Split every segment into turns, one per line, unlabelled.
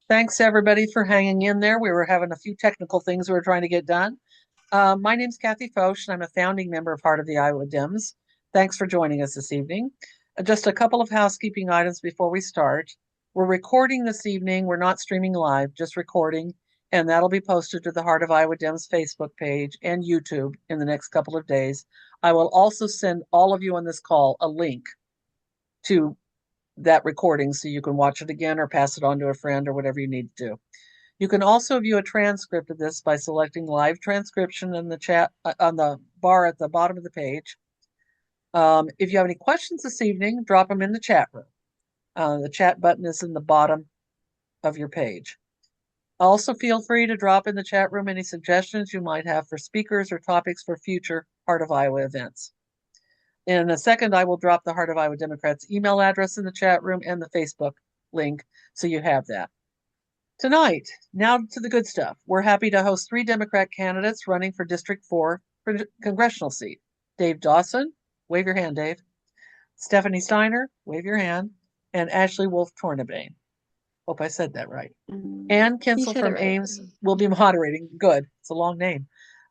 Thanks everybody for hanging in there. We were having a few technical things we were trying to get done. My name's Kathy Foch, and I'm a founding member of Heart of the Iowa Dems. Thanks for joining us this evening. Just a couple of housekeeping items before we start. We're recording this evening. We're not streaming live, just recording, and that'll be posted to the Heart of Iowa Dems Facebook page and YouTube in the next couple of days. I will also send all of you on this call a link to that recording so you can watch it again or pass it on to a friend or whatever you need to do. You can also view a transcript of this by selecting live transcription in the chat on the bar at the bottom of the page. If you have any questions this evening, drop them in the chat room. The chat button is in the bottom of your page. Also, feel free to drop in the chat room any suggestions you might have for speakers or topics for future Heart of Iowa events. In a second, I will drop the Heart of Iowa Democrats email address in the chat room and the Facebook link, so you have that. Tonight, now to the good stuff. We're happy to host 3 Democrat candidates running for District 4 for congressional seat. Dave Dawson, wave your hand, Dave. Stephanie Steiner, wave your hand. And Ashley WolfTornabane. Hope I said that right. Anne Kinzel from Ames will be moderating. Good, it's a long name.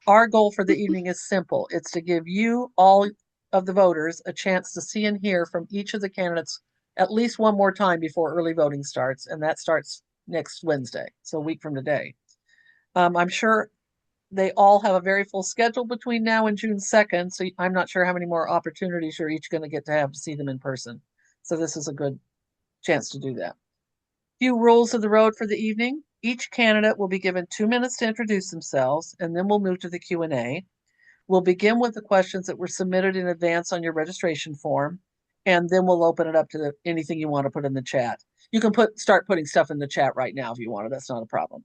Our goal for the evening is simple. It's to give you, all of the voters, a chance to see and hear from each of the candidates at least one more time before early voting starts, and that starts next Wednesday, so a week from today. I'm sure they all have a very full schedule between now and June 2nd, so I'm not sure how many more opportunities you're each going to get to have to see them in person. So this is a good chance to do that. Few rules of the road for the evening. Each candidate will be given 2 minutes to introduce themselves, and then we'll move to the Q&A. We'll begin with the questions that were submitted in advance on your registration form, and then we'll open it up to anything you want to put in the chat. You can start putting stuff in the chat right now if you want to. That's not a problem.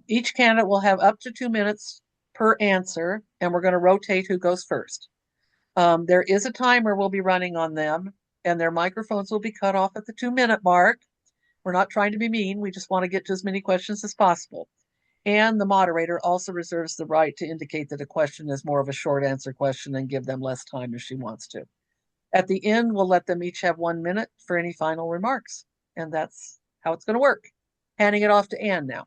Each candidate will have up to 2 minutes per answer, and we're going to rotate who goes first. There is a timer we'll be running on them, and their microphones will be cut off at the 2-minute mark. We're not trying to be mean. We just want to get to as many questions as possible. And the moderator also reserves the right to indicate that a question is more of a short answer question and give them less time if she wants to. At the end, we'll let them each have 1 minute for any final remarks. And that's how it's going to work. Handing it off to Anne now.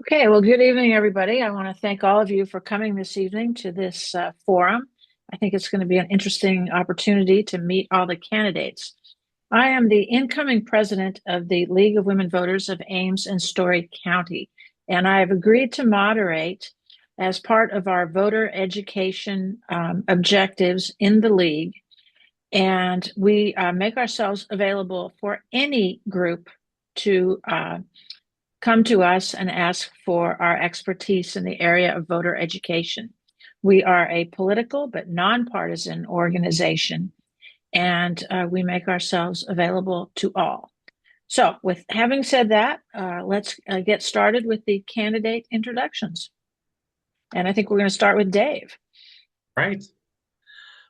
Okay, well, good evening, everybody. I want to thank all of you for coming this evening to this forum. I think it's going to be an interesting opportunity to meet all the candidates. I am the incoming president of the League of Women Voters of Ames and Story County, and I have agreed to moderate as part of our voter education objectives in the league. And we make ourselves available for any group to come to us and ask for our expertise in the area of voter education. We are a political but nonpartisan organization, and we make ourselves available to all. So with having said that, let's get started with the candidate introductions. And I think we're going to start with Dave.
Right.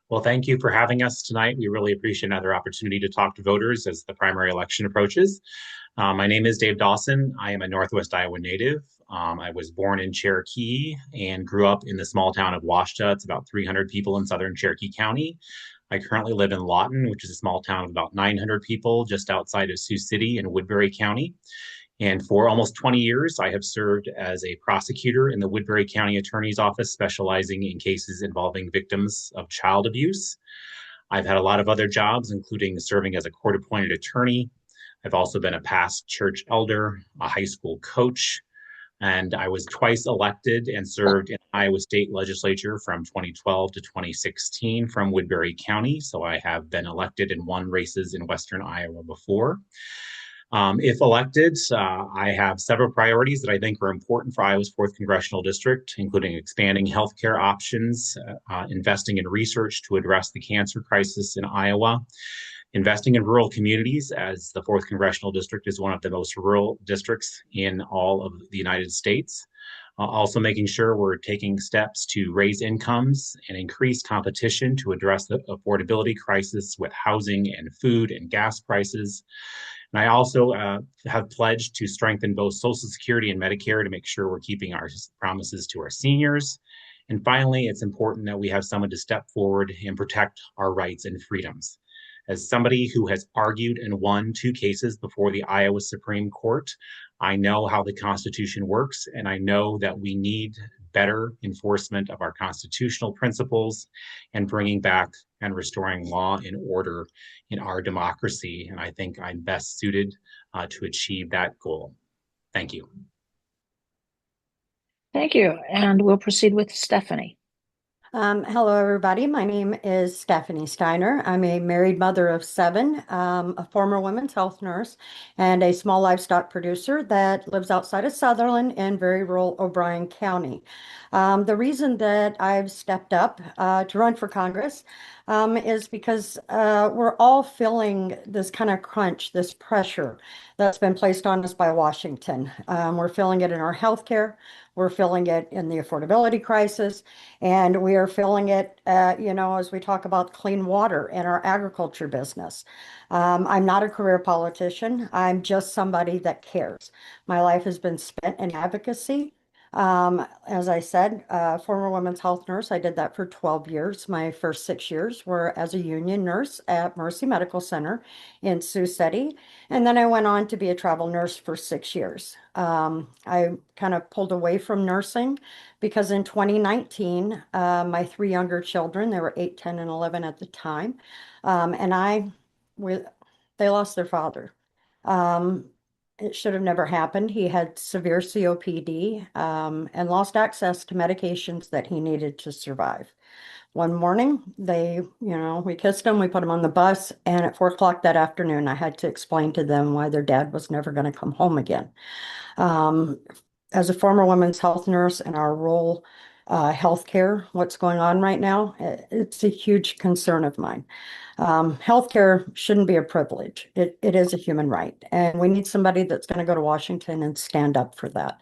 Well, thank you for having us tonight. We really appreciate another opportunity to talk to voters as the primary election approaches. My name is Dave Dawson. I am a Northwest Iowa native. I was born in Cherokee and grew up in the small town of Washta. It's about 300 people in southern Cherokee County. I currently live in Lawton, which is a small town of about 900 people just outside of Sioux City in Woodbury County. And for almost 20 years, I have served as a prosecutor in the Woodbury County Attorney's Office, specializing in cases involving victims of child abuse. I've had a lot of other jobs, including serving as a court-appointed attorney. I've also been a past church elder, a high school coach, and I was twice elected and served in Iowa State Legislature from 2012 to 2016 from Woodbury County. So I have been elected and won races in Western Iowa before. If elected, I have several priorities that I think are important for Iowa's 4th Congressional District, including expanding healthcare options, investing in research to address the cancer crisis in Iowa, investing in rural communities, as the 4th Congressional District is one of the most rural districts in all of the United States. Also making sure we're taking steps to raise incomes and increase competition to address the affordability crisis with housing and food and gas prices. And I also have pledged to strengthen both Social Security and Medicare to make sure we're keeping our promises to our seniors. And finally, it's important that we have someone to step forward and protect our rights and freedoms. As somebody who has argued and won 2 cases before the Iowa Supreme Court, I know how the Constitution works, and I know that we need better enforcement of our constitutional principles and bringing back and restoring law and order in our democracy. And I think I'm best suited to achieve that goal. Thank you.
Thank you. And we'll proceed with Stephanie.
Hello, everybody. My name is Stephanie Steiner. I'm a married mother of 7, a former women's health nurse, and a small livestock producer that lives outside of Sutherland in very rural O'Brien County. The reason that I've stepped up to run for Congress is because we're all feeling this kind of crunch, this pressure that's been placed on us by Washington. We're feeling it in our healthcare. We're feeling it in the affordability crisis, and we are feeling it, as we talk about clean water in our agriculture business. I'm not a career politician. I'm just somebody that cares. My life has been spent in advocacy. As I said, former women's health nurse. I did that for 12 years. My first 6 years were as a union nurse at Mercy Medical Center in Sioux City. And then I went on to be a travel nurse for 6 years. I kind of pulled away from nursing because in 2019, my 3 younger children, they were 8, 10, and 11 at the time, they lost their father. It should have never happened. He had severe COPD and lost access to medications that he needed to survive. One morning, we kissed him, we put him on the bus, and at 4 o'clock that afternoon, I had to explain to them why their dad was never going to come home again. As a former women's health nurse in our rural healthcare, what's going on right now, it's a huge concern of mine. Healthcare shouldn't be a privilege. It is a human right. And we need somebody that's going to go to Washington and stand up for that.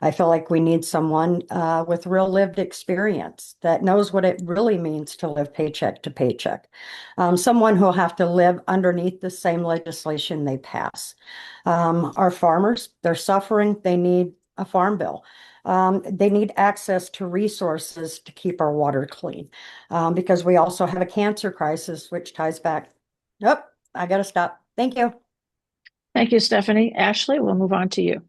I feel like we need someone with real lived experience that knows what it really means to live paycheck to paycheck. Someone who will have to live underneath the same legislation they pass. Our farmers, they're suffering. They need a farm bill. They need access to resources to keep our water clean because we also have a cancer crisis, which ties back. Nope, I got to stop. Thank you.
Thank you, Stephanie. Ashley, we'll move on to you.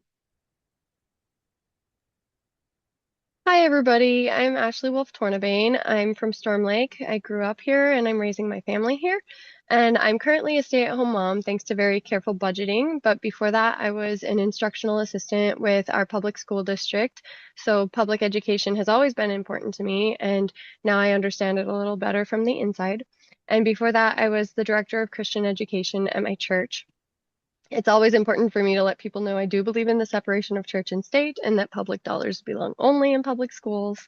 Hi, everybody. I'm Ashley WolfTornabane. I'm from Storm Lake. I grew up here and I'm raising my family here. And I'm currently a stay-at-home mom thanks to very careful budgeting. But before that, I was an instructional assistant with our public school district. So public education has always been important to me. And now I understand it a little better from the inside. And before that, I was the director of Christian education at my church. It's always important for me to let people know I do believe in the separation of church and state and that public dollars belong only in public schools.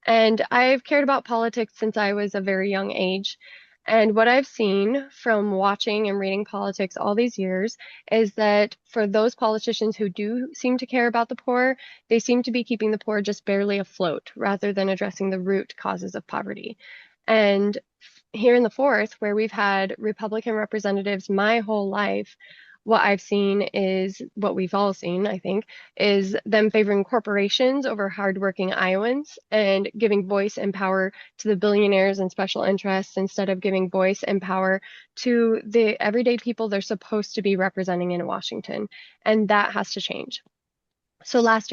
And I've cared about politics since I was a very young age. And what I've seen from watching and reading politics all these years is that for those politicians who do seem to care about the poor, they seem to be keeping the poor just barely afloat rather than addressing the root causes of poverty. And here in the Fourth, where we've had Republican representatives my whole life, what I've seen is what we've all seen, I think, is them favoring corporations over hardworking Iowans and giving voice and power to the billionaires and special interests instead of giving voice and power to the everyday people they're supposed to be representing in Washington. And that has to change. So last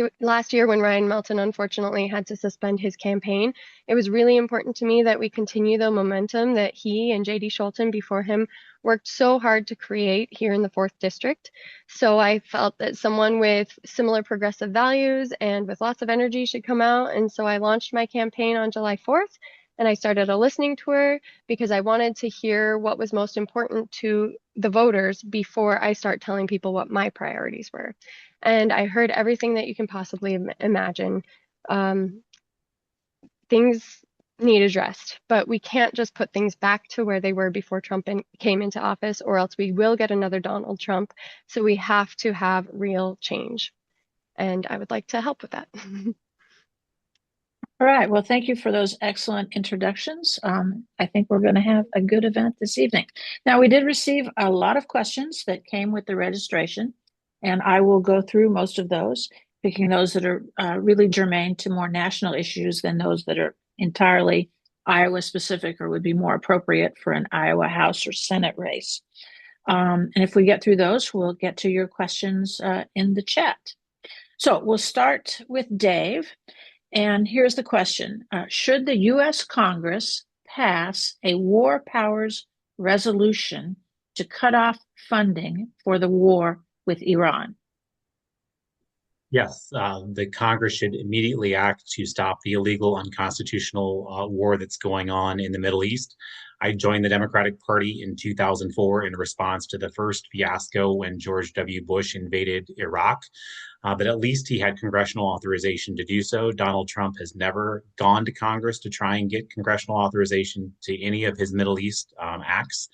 year, when Ryan Melton unfortunately had to suspend his campaign, it was really important to me that we continue the momentum that he and J.D. Scholten before him worked so hard to create here in the 4th District. So I felt that someone with similar progressive values and with lots of energy should come out. And so I launched my campaign on July 4th. And I started a listening tour because I wanted to hear what was most important to the voters before I start telling people what my priorities were. And I heard everything that you can possibly imagine. Things need addressed, but we can't just put things back to where they were before Trump came into office, or else we will get another Donald Trump. So we have to have real change. And I would like to help with that.
All right. Well, thank you for those excellent introductions. I think we're going to have a good event this evening. Now, we did receive a lot of questions that came with the registration, and I will go through most of those, picking those that are really germane to more national issues than those that are entirely Iowa specific or would be more appropriate for an Iowa House or Senate race. And if we get through those, we'll get to your questions in the chat. So we'll start with Dave. And here's the question. Should the U.S. Congress pass a war powers resolution to cut off funding for the war with Iran?
Yes, the Congress should immediately act to stop the illegal, unconstitutional war that's going on in the Middle East. I joined the Democratic Party in 2004 in response to the first fiasco when George W. Bush invaded Iraq. But at least he had congressional authorization to do so. Donald Trump has never gone to Congress to try and get congressional authorization to any of his Middle East acts.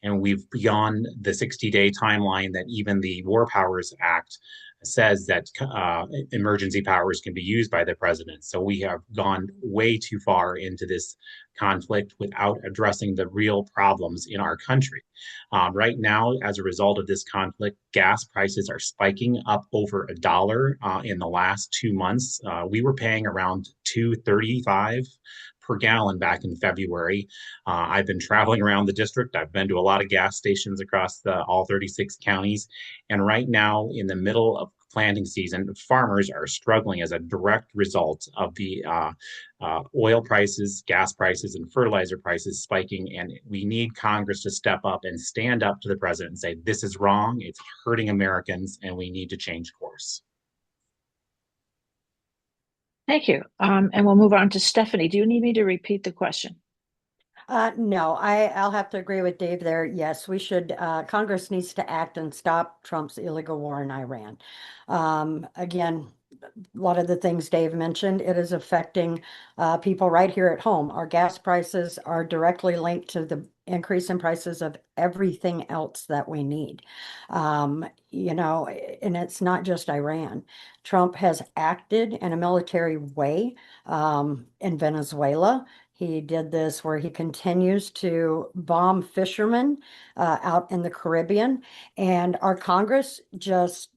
And we've beyond the 60-day timeline that even the War Powers Act says that emergency powers can be used by the president. So we have gone way too far into this conflict without addressing the real problems in our country. Right now, as a result of this conflict, gas prices are spiking up over $1 in the last 2 months. We were paying around $2.35 per gallon back in February. I've been traveling around the district. I've been to a lot of gas stations across all 36 counties. And right now, in the middle of planting season, farmers are struggling as a direct result of the oil prices, gas prices, and fertilizer prices spiking. And we need Congress to step up and stand up to the president and say, this is wrong, it's hurting Americans, and we need to change course.
Thank you. And we'll move on to Stephanie. Do you need me to repeat the question?
No, I'll have to agree with Dave there. Yes, we should, Congress needs to act and stop Trump's illegal war in Iran. Again, a lot of the things Dave mentioned, it is affecting people right here at home. Our gas prices are directly linked to the increase in prices of everything else that we need. You know, and it's not just Iran. Trump has acted in a military way in Venezuela. He did this where he continues to bomb fishermen out in the Caribbean, and our Congress just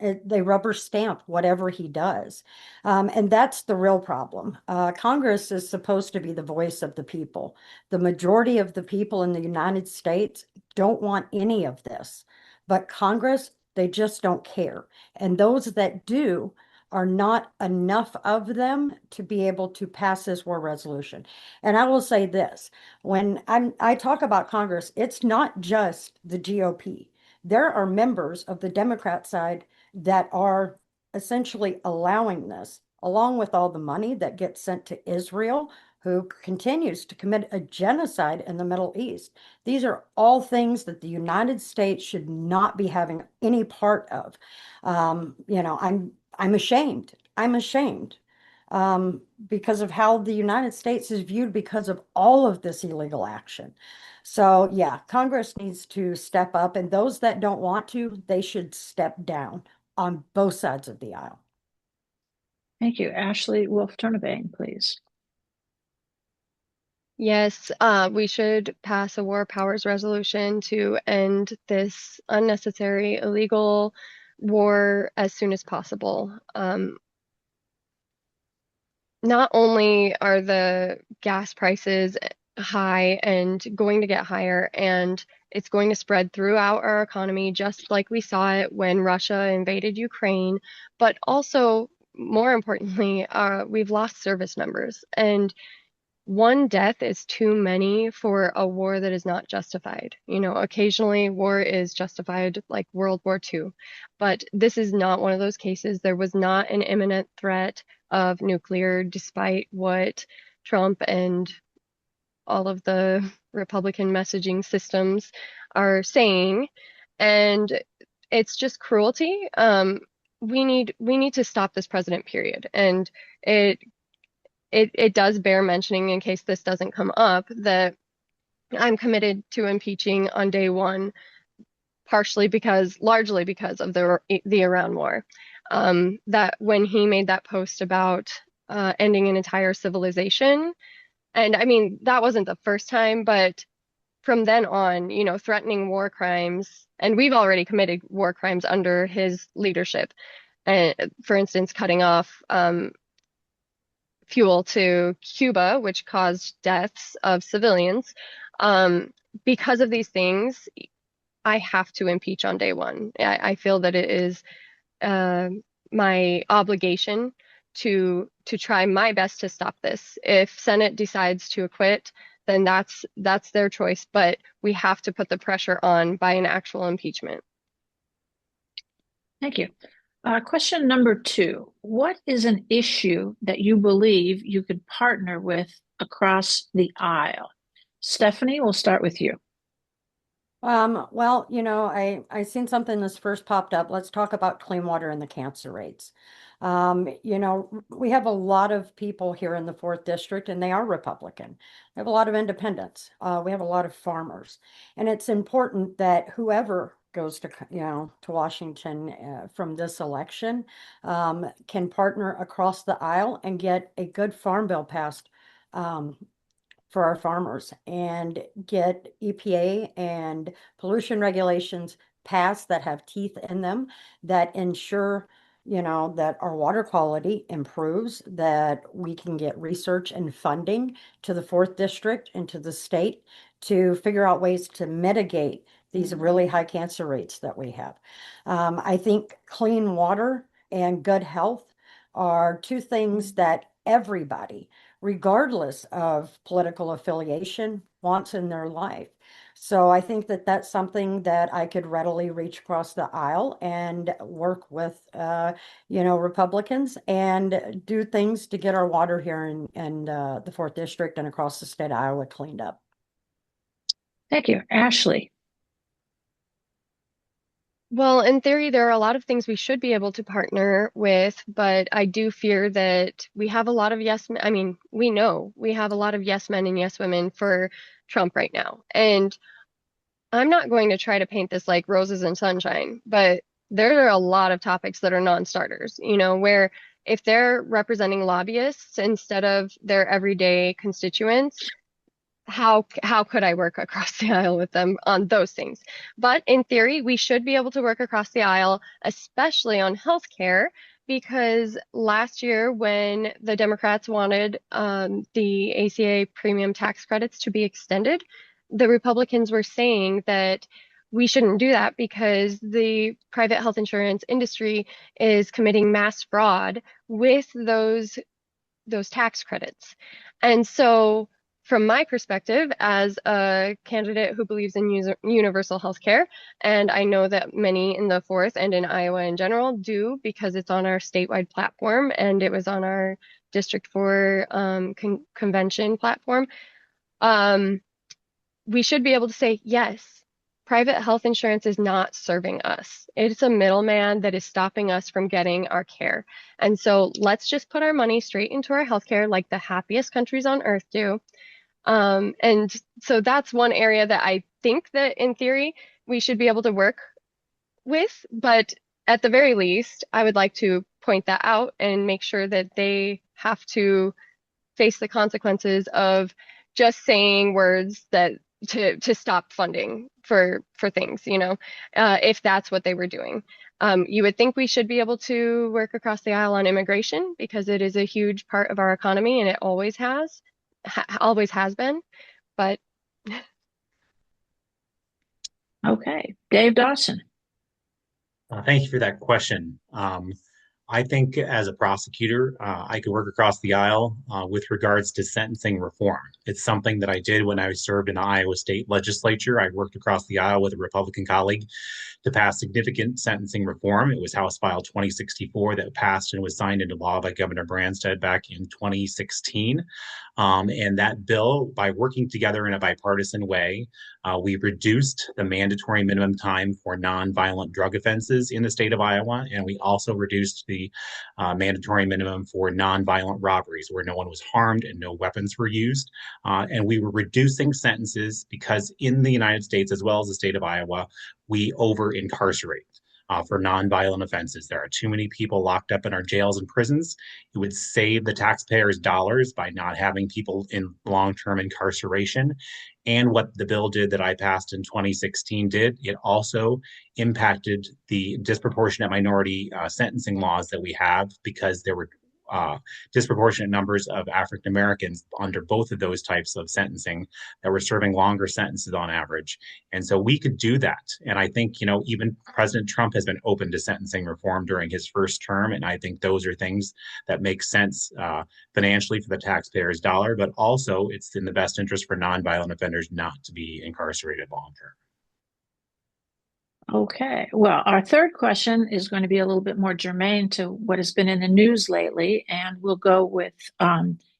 they rubber stamp whatever he does. And that's the real problem. Congress is supposed to be the voice of the people. The majority of the people in the United States don't want any of this, but Congress, they just don't care. And those that do are not enough of them to be able to pass this war resolution. And I will say this, when I talk about Congress, it's not just the GOP. There are members of the Democrat side that are essentially allowing this, along with all the money that gets sent to Israel, who continues to commit a genocide in the Middle East. These are all things that the United States should not be having any part of. You know, I'm ashamed. I'm ashamed because of how the United States is viewed because of all of this illegal action. So yeah, Congress needs to step up, and those that don't want to, they should step down on both sides of the aisle.
Thank you. Ashley WolfTornabane, please.
Yes, we should pass a war powers resolution to end this unnecessary, illegal war as soon as possible. Not only are the gas prices high and going to get higher, and it's going to spread throughout our economy, just like we saw it when Russia invaded Ukraine, but also, more importantly, we've lost service members. And one death is too many for a war that is not justified. You know, occasionally war is justified, like World War II, but this is not one of those cases. There was not an imminent threat of nuclear, despite what Trump and all of the Republican messaging systems are saying. And it's just cruelty. We need to stop this president, period. And it does bear mentioning, in case this doesn't come up, that I'm committed to impeaching on day one, largely because of the Iran war. That when he made that post about ending an entire civilization, and I mean, that wasn't the first time, but from then on, you know, threatening war crimes, and we've already committed war crimes under his leadership. And for instance, cutting off fuel to Cuba, which caused deaths of civilians. Because of these things, I have to impeach on day one. I feel that it is uh, my obligation to try my best to stop this. If Senate decides to acquit, then that's their choice, but we have to put the pressure on by an actual impeachment.
Thank you. Question number 2. What is an issue that you believe you could partner with across the aisle? Stephanie, we'll start with you.
Well, I seen something this first popped up. Let's talk about clean water and the cancer rates. We have a lot of people here in the 4th District, and they are Republican. We have a lot of independents. We have a lot of farmers. And it's important that whoever goes to Washington from this election can partner across the aisle and get a good farm bill passed for our farmers and get EPA and pollution regulations passed that have teeth in them that ensure, that our water quality improves, that we can get research and funding to the 4th District and to the state to figure out ways to mitigate these really high cancer rates that we have. I think clean water and good health are two things that everybody, regardless of political affiliation, wants in their life. So I think that that's something that I could readily reach across the aisle and work with, Republicans and do things to get our water here in the 4th District and across the state of Iowa cleaned up.
Thank you. Ashley.
Well, in theory, there are a lot of things we should be able to partner with, but I do fear that we have a lot of yes men. I mean, we know we have a lot of yes men and yes women for Trump right now. And I'm not going to try to paint this like roses and sunshine, but there are a lot of topics that are non-starters, where if they're representing lobbyists instead of their everyday constituents, how could I work across the aisle with them on those things? But in theory, we should be able to work across the aisle, especially on healthcare, because last year when the Democrats wanted the ACA premium tax credits to be extended, the Republicans were saying that we shouldn't do that because the private health insurance industry is committing mass fraud with those tax credits. And so from my perspective, as a candidate who believes in universal health care, and I know that many in the 4th and in Iowa in general do because it's on our statewide platform and it was on our District 4 convention platform, we should be able to say, yes, private health insurance is not serving us. It's a middleman that is stopping us from getting our care. And so let's just put our money straight into our healthcare like the happiest countries on earth do. And so that's one area that I think that in theory we should be able to work with, but at the very least, I would like to point that out and make sure that they have to face the consequences of just saying words that to stop funding for things, if that's what they were doing. You would think we should be able to work across the aisle on immigration because it is a huge part of our economy and it always has been, but
Okay. Dave Dawson.
Thank you for that question. I think as a prosecutor, I could work across the aisle with regards to sentencing reform. It's something that I did when I served in the Iowa State Legislature. I worked across the aisle with a Republican colleague to pass significant sentencing reform. It was House File 2064 that passed and was signed into law by Governor Branstad back in 2016. And that bill, by working together in a bipartisan way, we reduced the mandatory minimum time for nonviolent drug offenses in the state of Iowa, and we also reduced the mandatory minimum for nonviolent robberies where no one was harmed and no weapons were used. And we were reducing sentences because in the United States, as well as the state of Iowa, we over-incarcerate. For nonviolent offenses. There are too many people locked up in our jails and prisons. It would save the taxpayers dollars by not having people in long-term incarceration. And what the bill did that I passed in 2016 did, it also impacted the disproportionate minority sentencing laws that we have because there were disproportionate numbers of African Americans under both of those types of sentencing that were serving longer sentences on average. And so we could do that. And I think, even President Trump has been open to sentencing reform during his first term. And I think those are things that make sense financially for the taxpayer's dollar, but also it's in the best interest for nonviolent offenders not to be incarcerated long term.
Okay, well, our third question is going to be a little bit more germane to what has been in the news lately, and we'll go with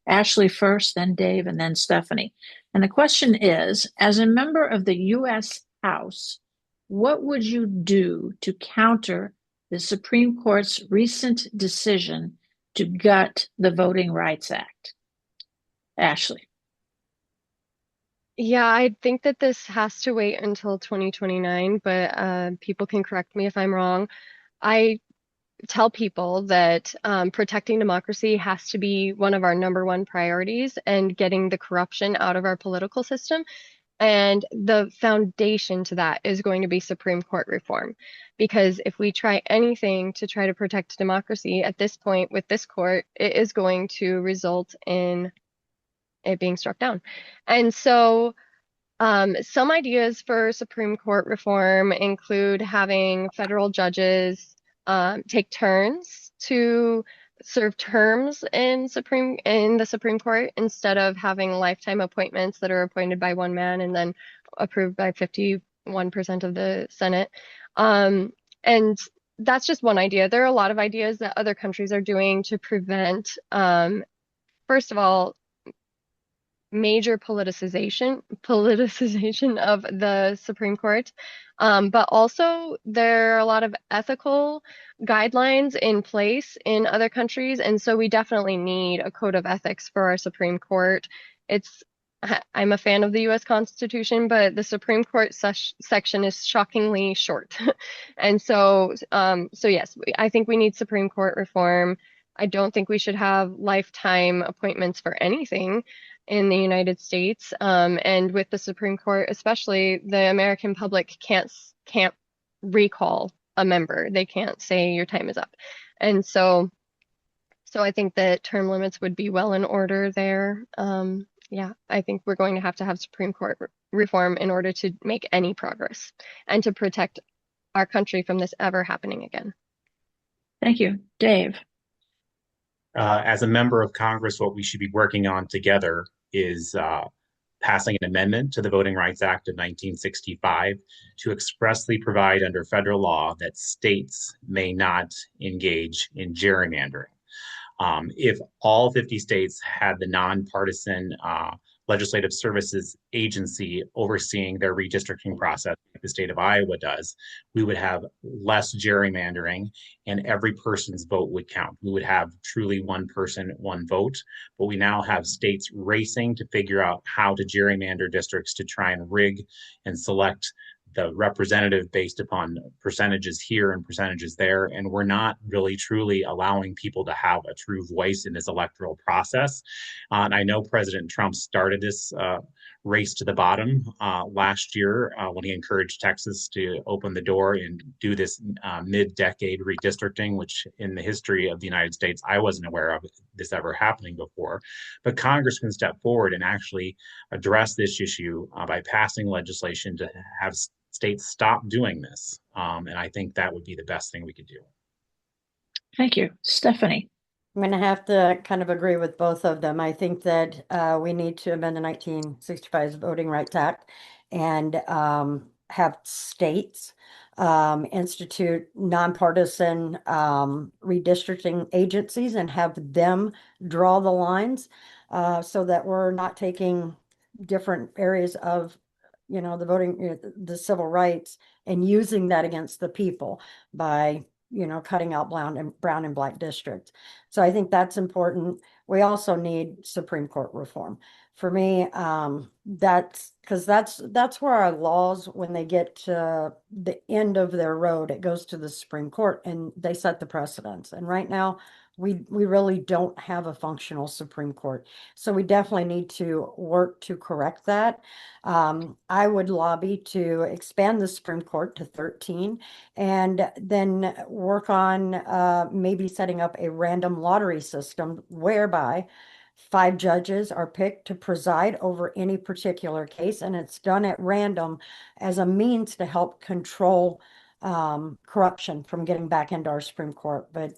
Ashley first, then Dave, and then Stephanie. And the question is, as a member of the U.S. House, what would you do to counter the Supreme Court's recent decision to gut the Voting Rights Act? Ashley.
Yeah, I think that this has to wait until 2029, but people can correct me if I'm wrong. I tell people that protecting democracy has to be one of our number one priorities, and getting the corruption out of our political system. And the foundation to that is going to be Supreme Court reform. Because if we try anything to try to protect democracy at this point with this court, it is going to result in it being struck down. And so some ideas for Supreme Court reform include having federal judges take turns to serve terms in the Supreme Court, instead of having lifetime appointments that are appointed by one man and then approved by 51% of the Senate. And that's just one idea. There are a lot of ideas that other countries are doing to prevent, first of all, major politicization of the Supreme Court. But also there are a lot of ethical guidelines in place in other countries. And so we definitely need a code of ethics for our Supreme Court. I'm a fan of the US Constitution, but the Supreme Court section is shockingly short. And so yes, I think we need Supreme Court reform. I don't think we should have lifetime appointments for anything in the United States. And with the Supreme Court, especially, the American public can't recall a member. They can't say your time is up. And so I think that term limits would be well in order there. Yeah, I think we're going to have Supreme Court reform in order to make any progress and to protect our country from this ever happening again.
Thank you. Dave.
As a member of Congress, what we should be working on together is passing an amendment to the Voting Rights Act of 1965 to expressly provide under federal law that states may not engage in gerrymandering. If all 50 states had the nonpartisan Legislative Services Agency overseeing their redistricting process, like the state of Iowa does, we would have less gerrymandering and every person's vote would count. We would have truly one person, one vote, but we now have states racing to figure out how to gerrymander districts to try and rig and select the representative based upon percentages here and percentages there. And we're not really truly allowing people to have a true voice in this electoral process. And I know President Trump started this race to the bottom last year when he encouraged Texas to open the door and do this mid-decade redistricting, which in the history of the United States, I wasn't aware of this ever happening before. But Congress can step forward and actually address this issue by passing legislation to have states stop doing this. And I think that would be the best thing we could do.
Thank you. Stephanie.
I'm going to have to kind of agree with both of them. I think that we need to amend the 1965 Voting Rights Act and have states institute nonpartisan redistricting agencies and have them draw the lines so that we're not taking different areas of the voting, the civil rights, and using that against the people by, cutting out brown and black districts. So I think that's important. We also need Supreme Court reform. For me, that's where our laws, when they get to the end of their road, it goes to the Supreme Court and they set the precedents. And right now we really don't have a functional Supreme Court. So we definitely need to work to correct that. I would lobby to expand the Supreme Court to 13 and then work on maybe setting up a random lottery system whereby 5 judges are picked to preside over any particular case, and it's done at random as a means to help control corruption from getting back into our Supreme Court. But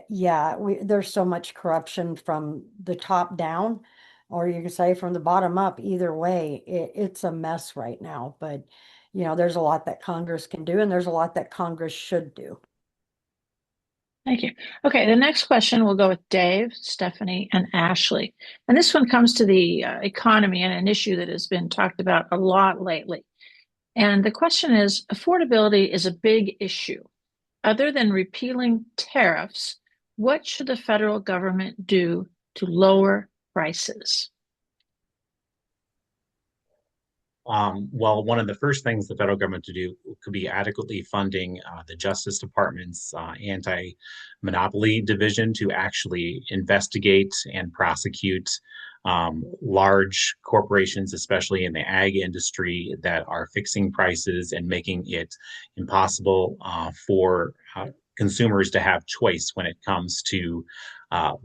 yeah, there's so much corruption from the top down, or you can say from the bottom up. Either way, it's a mess right now. But there's a lot that Congress can do, and there's a lot that Congress should do.
Thank you. Okay, the next question will go with Dave, Stephanie, and Ashley. And this one comes to the economy and an issue that has been talked about a lot lately. And the question is, affordability is a big issue. Other than repealing tariffs, what should the federal government do to lower prices?
Well, one of the first things the federal government to do could be adequately funding the Justice Department's anti-monopoly division to actually investigate and prosecute large corporations, especially in the ag industry, that are fixing prices and making it impossible for consumers to have choice when it comes to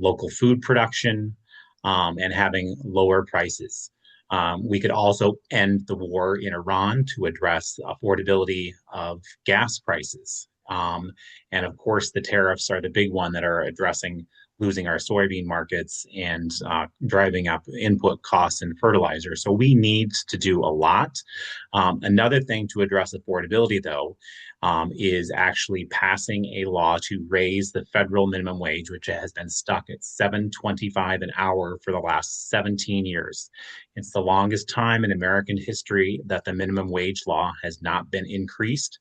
local food production and having lower prices. We could also end the war in Iran to address affordability of gas prices. And of course, the tariffs are the big one that are addressing losing our soybean markets and driving up input costs in fertilizer. So we need to do a lot. Another thing to address affordability, though, is actually passing a law to raise the federal minimum wage, which has been stuck at $7.25 an hour for the last 17 years. It's the longest time in American history that the minimum wage law has not been increased.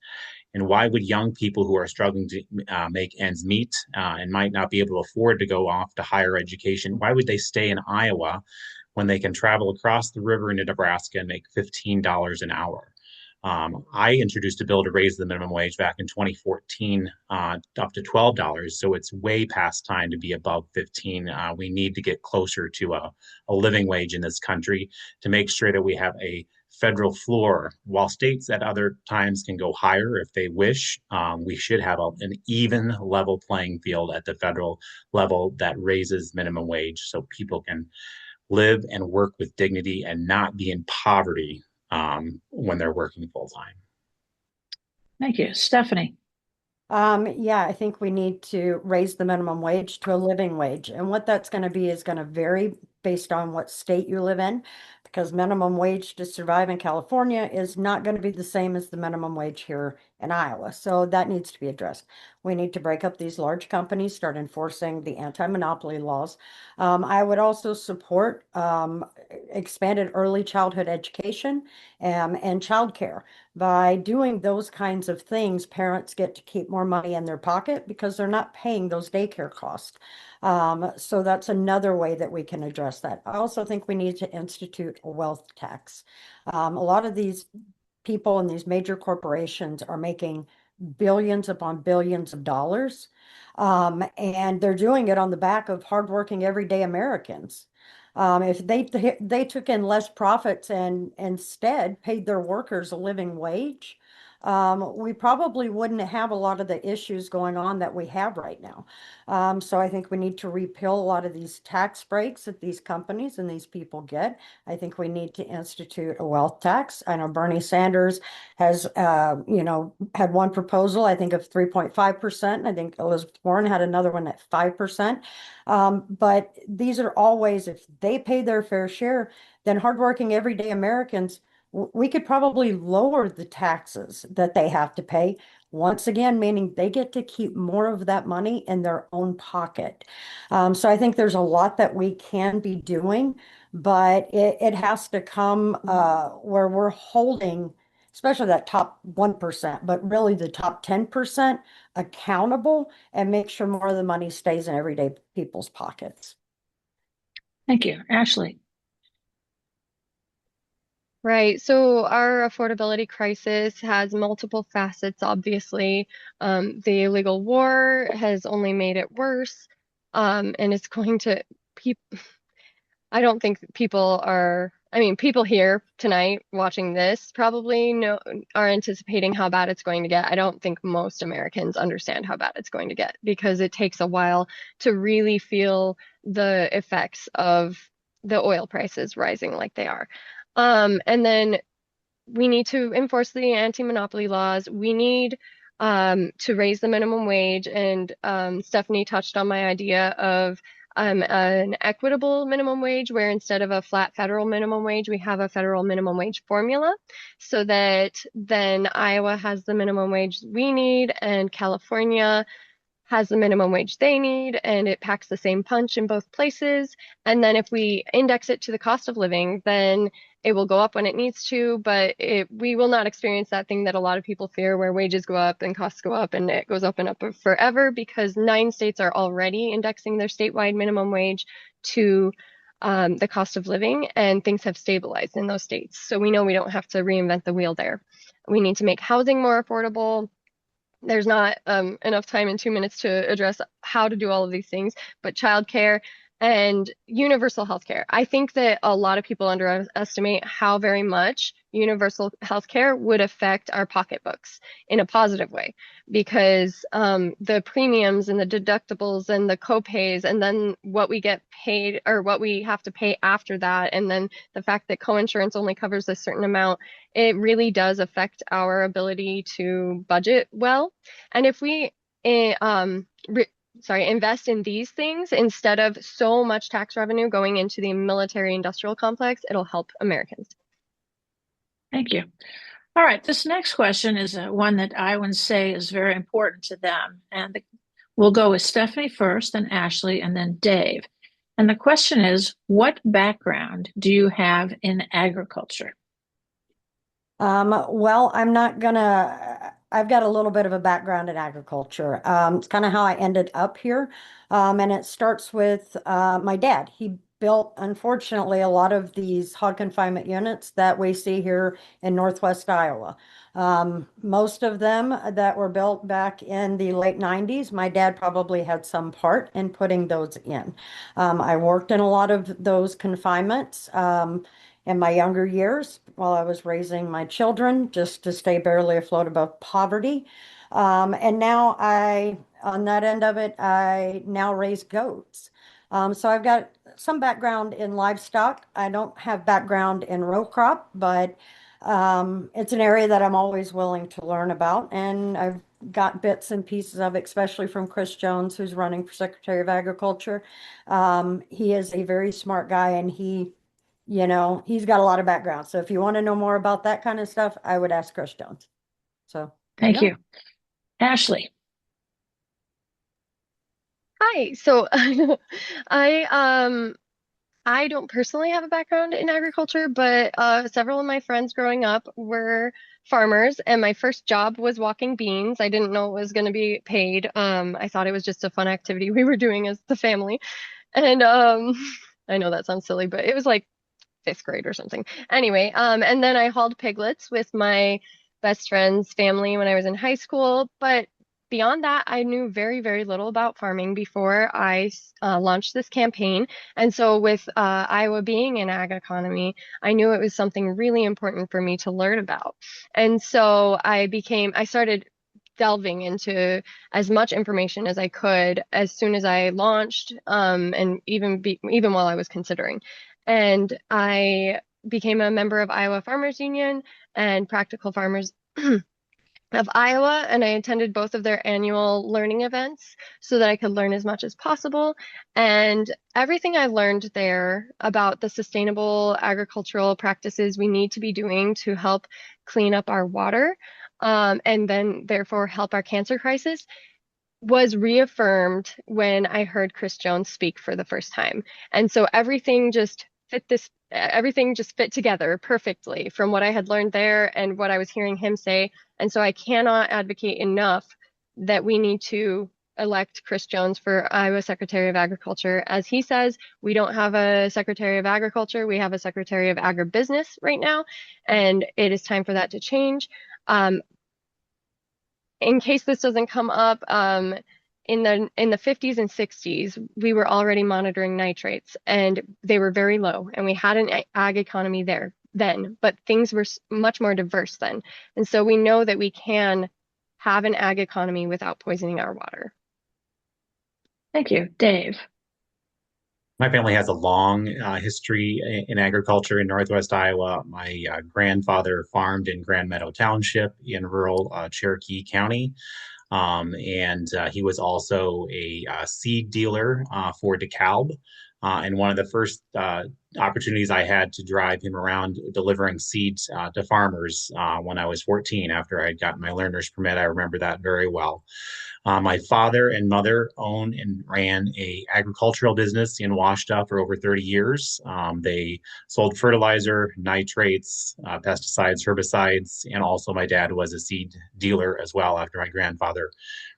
And why would young people who are struggling to make ends meet and might not be able to afford to go off to higher education, why would they stay in Iowa when they can travel across the river into Nebraska and make $15 an hour? I introduced a bill to raise the minimum wage back in 2014 up to $12. So it's way past time to be above 15. We need to get closer to a living wage in this country to make sure that we have a federal floor. While states at other times can go higher if they wish, we should have an even level playing field at the federal level that raises minimum wage so people can live and work with dignity and not be in poverty when they're working full time.
Thank you. Stephanie.
Yeah, I think we need to raise the minimum wage to a living wage. And what that's going to be is going to vary based on what state you live in, because minimum wage to survive in California is not going to be the same as the minimum wage here in Iowa. So that needs to be addressed. We need to break up these large companies, start enforcing the anti-monopoly laws. I would also support expanded early childhood education and childcare. By doing those kinds of things, parents get to keep more money in their pocket because they're not paying those daycare costs. So that's another way that we can address that. I also think we need to institute a wealth tax. A lot of these people in these major corporations are making billions upon billions of dollars, and they're doing it on the back of hardworking everyday Americans. If they took in less profits and instead paid their workers a living wage, we probably wouldn't have a lot of the issues going on that we have right now. So I think we need to repeal a lot of these tax breaks that these companies and these people get. I think we need to institute a wealth tax. I know Bernie Sanders has, had one proposal, I think of 3.5%. I think Elizabeth Warren had another one at 5%. But these are all ways, if they pay their fair share, then hardworking everyday Americans, we could probably lower the taxes that they have to pay. Once again, meaning they get to keep more of that money in their own pocket. So I think there's a lot that we can be doing, but it has to come where we're holding, especially that top 1%, but really the top 10% accountable and make sure more of the money stays in everyday people's pockets.
Thank you. Ashley.
Right. So our affordability crisis has multiple facets, obviously. The illegal war has only made it worse. And it's going to I don't think people are, I mean, people here tonight watching this probably are anticipating how bad it's going to get. I don't think most Americans understand how bad it's going to get because it takes a while to really feel the effects of the oil prices rising like they are. And then we need to enforce the anti-monopoly laws. We need to raise the minimum wage. And Stephanie touched on my idea of an equitable minimum wage, where instead of a flat federal minimum wage, we have a federal minimum wage formula, so that then Iowa has the minimum wage we need and California has the minimum wage they need, and it packs the same punch in both places. And then if we index it to the cost of living, then it will go up when it needs to, but we will not experience that thing that a lot of people fear, where wages go up and costs go up and it goes up and up forever, because 9 states are already indexing their statewide minimum wage to the cost of living, and things have stabilized in those states. So we know we don't have to reinvent the wheel there. We need to make housing more affordable. There's not enough time in 2 minutes to address how to do all of these things, but childcare and universal healthcare. I think that a lot of people underestimate how very much universal healthcare would affect our pocketbooks in a positive way, because the premiums and the deductibles and the copays, and then what we get paid or what we have to pay after that, and then the fact that coinsurance only covers a certain amount, it really does affect our ability to budget well. And if we invest in these things instead of so much tax revenue going into the military industrial complex, it'll help Americans.
Thank you. All right, this next question is one that Iowans say is very important to them. And we'll go with Stephanie first, then Ashley, and then Dave. And the question is, what background do you have in agriculture?
Well, I've got a little bit of a background in agriculture. It's kind of how I ended up here. And it starts with my dad. He built, unfortunately, a lot of these hog confinement units that we see here in Northwest Iowa. Most of them that were built back in the late 90s, my dad probably had some part in putting those in. I worked in a lot of those confinements. In my younger years, while I was raising my children, just to stay barely afloat above poverty. And now on that end of it, I now raise goats. So I've got some background in livestock. I don't have background in row crop, but it's an area that I'm always willing to learn about. And I've got bits and pieces of it, especially from Chris Jones, who's running for Secretary of Agriculture. He is a very smart guy, and he's got a lot of background. So if you want to know more about that kind of stuff, I would ask Chris Jones. So
Thank you. Ashley.
Hi. So I don't personally have a background in agriculture, but several of my friends growing up were farmers, and my first job was walking beans. I didn't know it was going to be paid. I thought it was just a fun activity we were doing as the family. And I know that sounds silly, but it was like 5th grade or something. Anyway, and then I hauled piglets with my best friend's family when I was in high school. But beyond that, I knew very, very little about farming before I launched this campaign. And so with Iowa being an ag economy, I knew it was something really important for me to learn about. And so I started delving into as much information as I could as soon as I launched, and even while I was considering. And I became a member of Iowa Farmers Union and Practical Farmers of Iowa, and I attended both of their annual learning events so that I could learn as much as possible. And everything I learned there about the sustainable agricultural practices we need to be doing to help clean up our water, and then therefore help our cancer crisis, was reaffirmed when I heard Chris Jones speak for the first time. And so everything just fit together perfectly from what I had learned there and what I was hearing him say. And so I cannot advocate enough that we need to elect Chris Jones for Iowa Secretary of Agriculture. As he says, we don't have a Secretary of Agriculture, we have a Secretary of Agribusiness right now, and it is time for that to change. In case this doesn't come up, in the 50s and 60s, we were already monitoring nitrates, and they were very low, and we had an ag economy there then, but things were much more diverse then. And so we know that we can have an ag economy without poisoning our water.
Thank you. Dave.
My family has a long history in agriculture in Northwest Iowa. My grandfather farmed in Grand Meadow Township in rural Cherokee County. And he was also a seed dealer for DeKalb. And one of the first opportunities I had to drive him around delivering seeds to farmers when I was 14 after I'd gotten my learner's permit. I remember that very well. My father and mother owned and ran a agricultural business in Washita for over 30 years. They sold fertilizer, nitrates, pesticides, herbicides, and also my dad was a seed dealer as well after my grandfather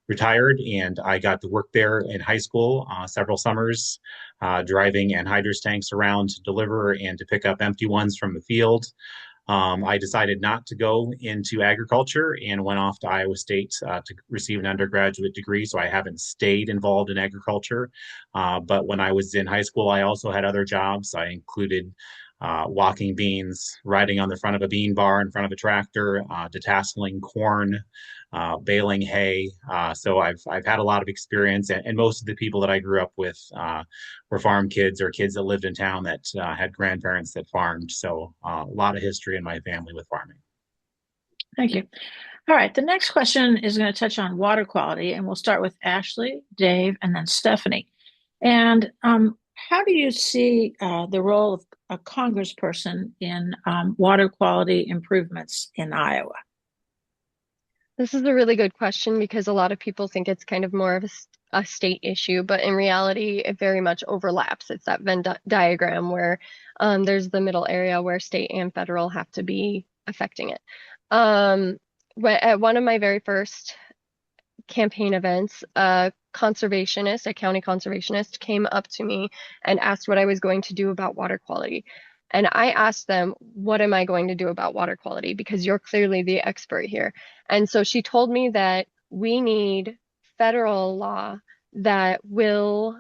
retired. And I got to work there in high school several summers, driving anhydrous tanks around to deliver and to pick up empty ones from the field. I decided not to go into agriculture and went off to Iowa State to receive an undergraduate degree. So I haven't stayed involved in agriculture. But when I was in high school, I also had other jobs. I included walking beans, riding on the front of a bean bar in front of a tractor, detasseling corn, baling hay. So I've had a lot of experience, and most of the people that I grew up with were farm kids or kids that lived in town that had grandparents that farmed. So a lot of history in my family with farming.
Thank you. All right. The next question is going to touch on water quality, and we'll start with Ashley, Dave, and then Stephanie. And how do you see the role of a congressperson in water quality improvements in Iowa?
This is a really good question because a lot of people think it's kind of more of a state issue, but in reality, it very much overlaps. It's that Venn diagram where there's the middle area where state and federal have to be affecting it. At one of my very first campaign events, a conservationist, a county conservationist, came up to me and asked what I was going to do about water quality. And I asked them, what am I going to do about water quality? Because you're clearly the expert here. And so she told me that we need federal law that will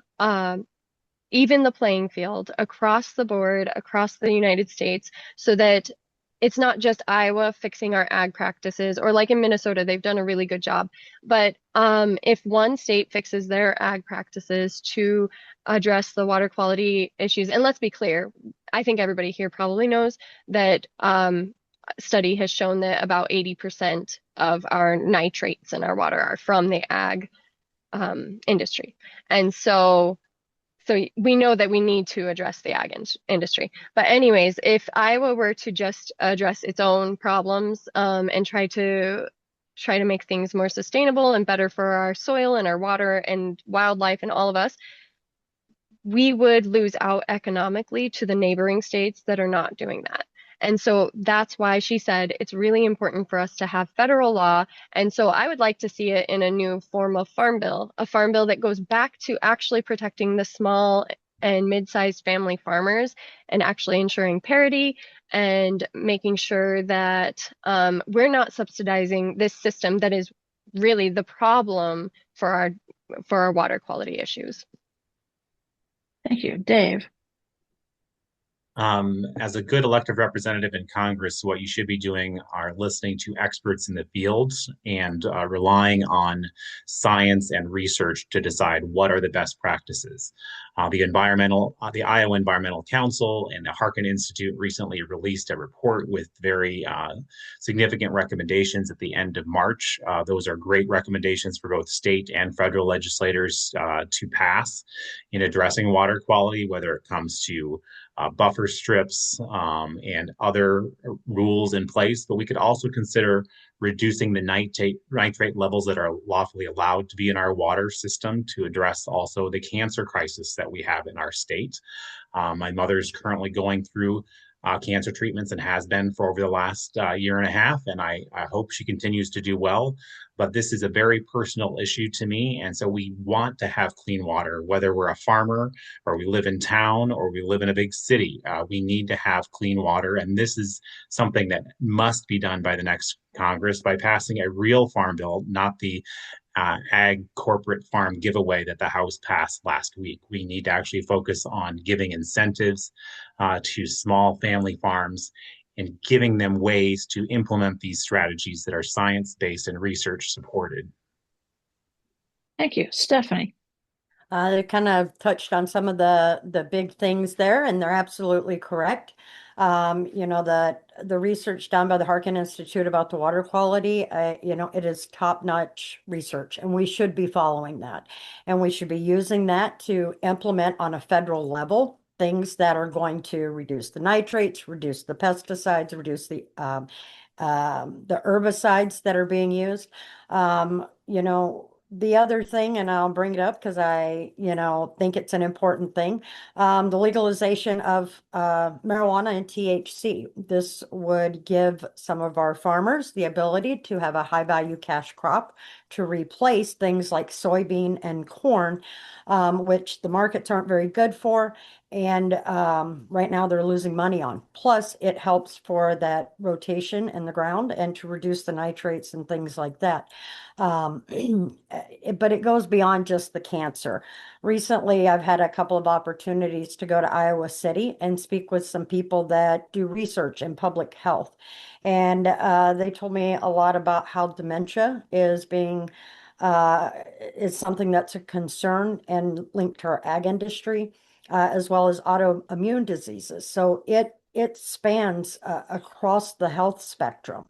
even the playing field across the board, across the United States, so that it's not just Iowa fixing our ag practices, or like in Minnesota, they've done a really good job. But if one state fixes their ag practices to address the water quality issues, and let's be clear, I think everybody here probably knows that study has shown that about 80% of our nitrates in our water are from the ag industry. And so we know that we need to address the ag industry. But anyways, if Iowa were to just address its own problems and try to make things more sustainable and better for our soil and our water and wildlife and all of us, we would lose out economically to the neighboring states that are not doing that. And so that's why she said it's really important for us to have federal law. And so I would like to see it in a new form of farm bill, a farm bill that goes back to actually protecting the small and mid-sized family farmers and actually ensuring parity and making sure that we're not subsidizing this system that is really the problem for our water quality issues.
Thank you. Dave.
As a good elected representative in Congress, what you should be doing are listening to experts in the field and relying on science and research to decide what are the best practices. The Iowa Environmental Council and the Harkin Institute recently released a report with very significant recommendations at the end of March. Those are great recommendations for both state and federal legislators to pass in addressing water quality, whether it comes to buffer strips and other rules in place. But we could also consider reducing the nitrate levels that are lawfully allowed to be in our water system to address also the cancer crisis that we have in our state. My mother is currently going through cancer treatments and has been for over the last year and a half, and I hope she continues to do well. But this is a very personal issue to me, and so we want to have clean water, whether we're a farmer or we live in town or we live in a big city. We need to have clean water, and this is something that must be done by the next Congress by passing a real farm bill, not the ag corporate farm giveaway that the House passed last week. We need to actually focus on giving incentives to small family farms and giving them ways to implement these strategies that are science-based and research supported.
Thank you. Stephanie.
They kind of touched on some of the big things there, and they're absolutely correct. You know, the research done by the Harkin Institute about the water quality, you know, it is top-notch research, and we should be following that. And we should be using that to implement on a federal level things that are going to reduce the nitrates, reduce the pesticides, reduce the herbicides that are being used. You know, the other thing, and I'll bring it up because I, you know, think it's an important thing, the legalization of marijuana and THC. This would give some of our farmers the ability to have a high value cash crop to replace things like soybean and corn, which the markets aren't very good for. And right now they're losing money on. Plus, it helps for that rotation in the ground and to reduce the nitrates and things like that. But it goes beyond just the cancer. Recently, I've had a couple of opportunities to go to Iowa City and speak with some people that do research in public health. And they told me a lot about how dementia is something that's a concern and linked to our ag industry, as well as autoimmune diseases. So it spans across the health spectrum.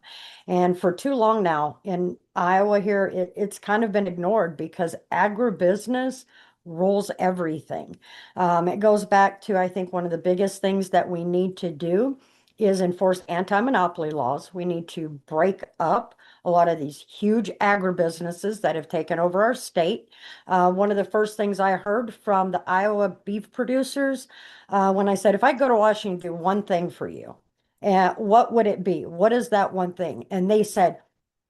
And for too long now in Iowa here, it's kind of been ignored because agribusiness rules everything. It goes back to, I think, one of the biggest things that we need to do is enforce anti-monopoly laws. We need to break up a lot of these huge agribusinesses that have taken over our state. One of the first things I heard from the Iowa beef producers when I said, if I go to Washington, do one thing for you, what would it be? What is that one thing? And they said,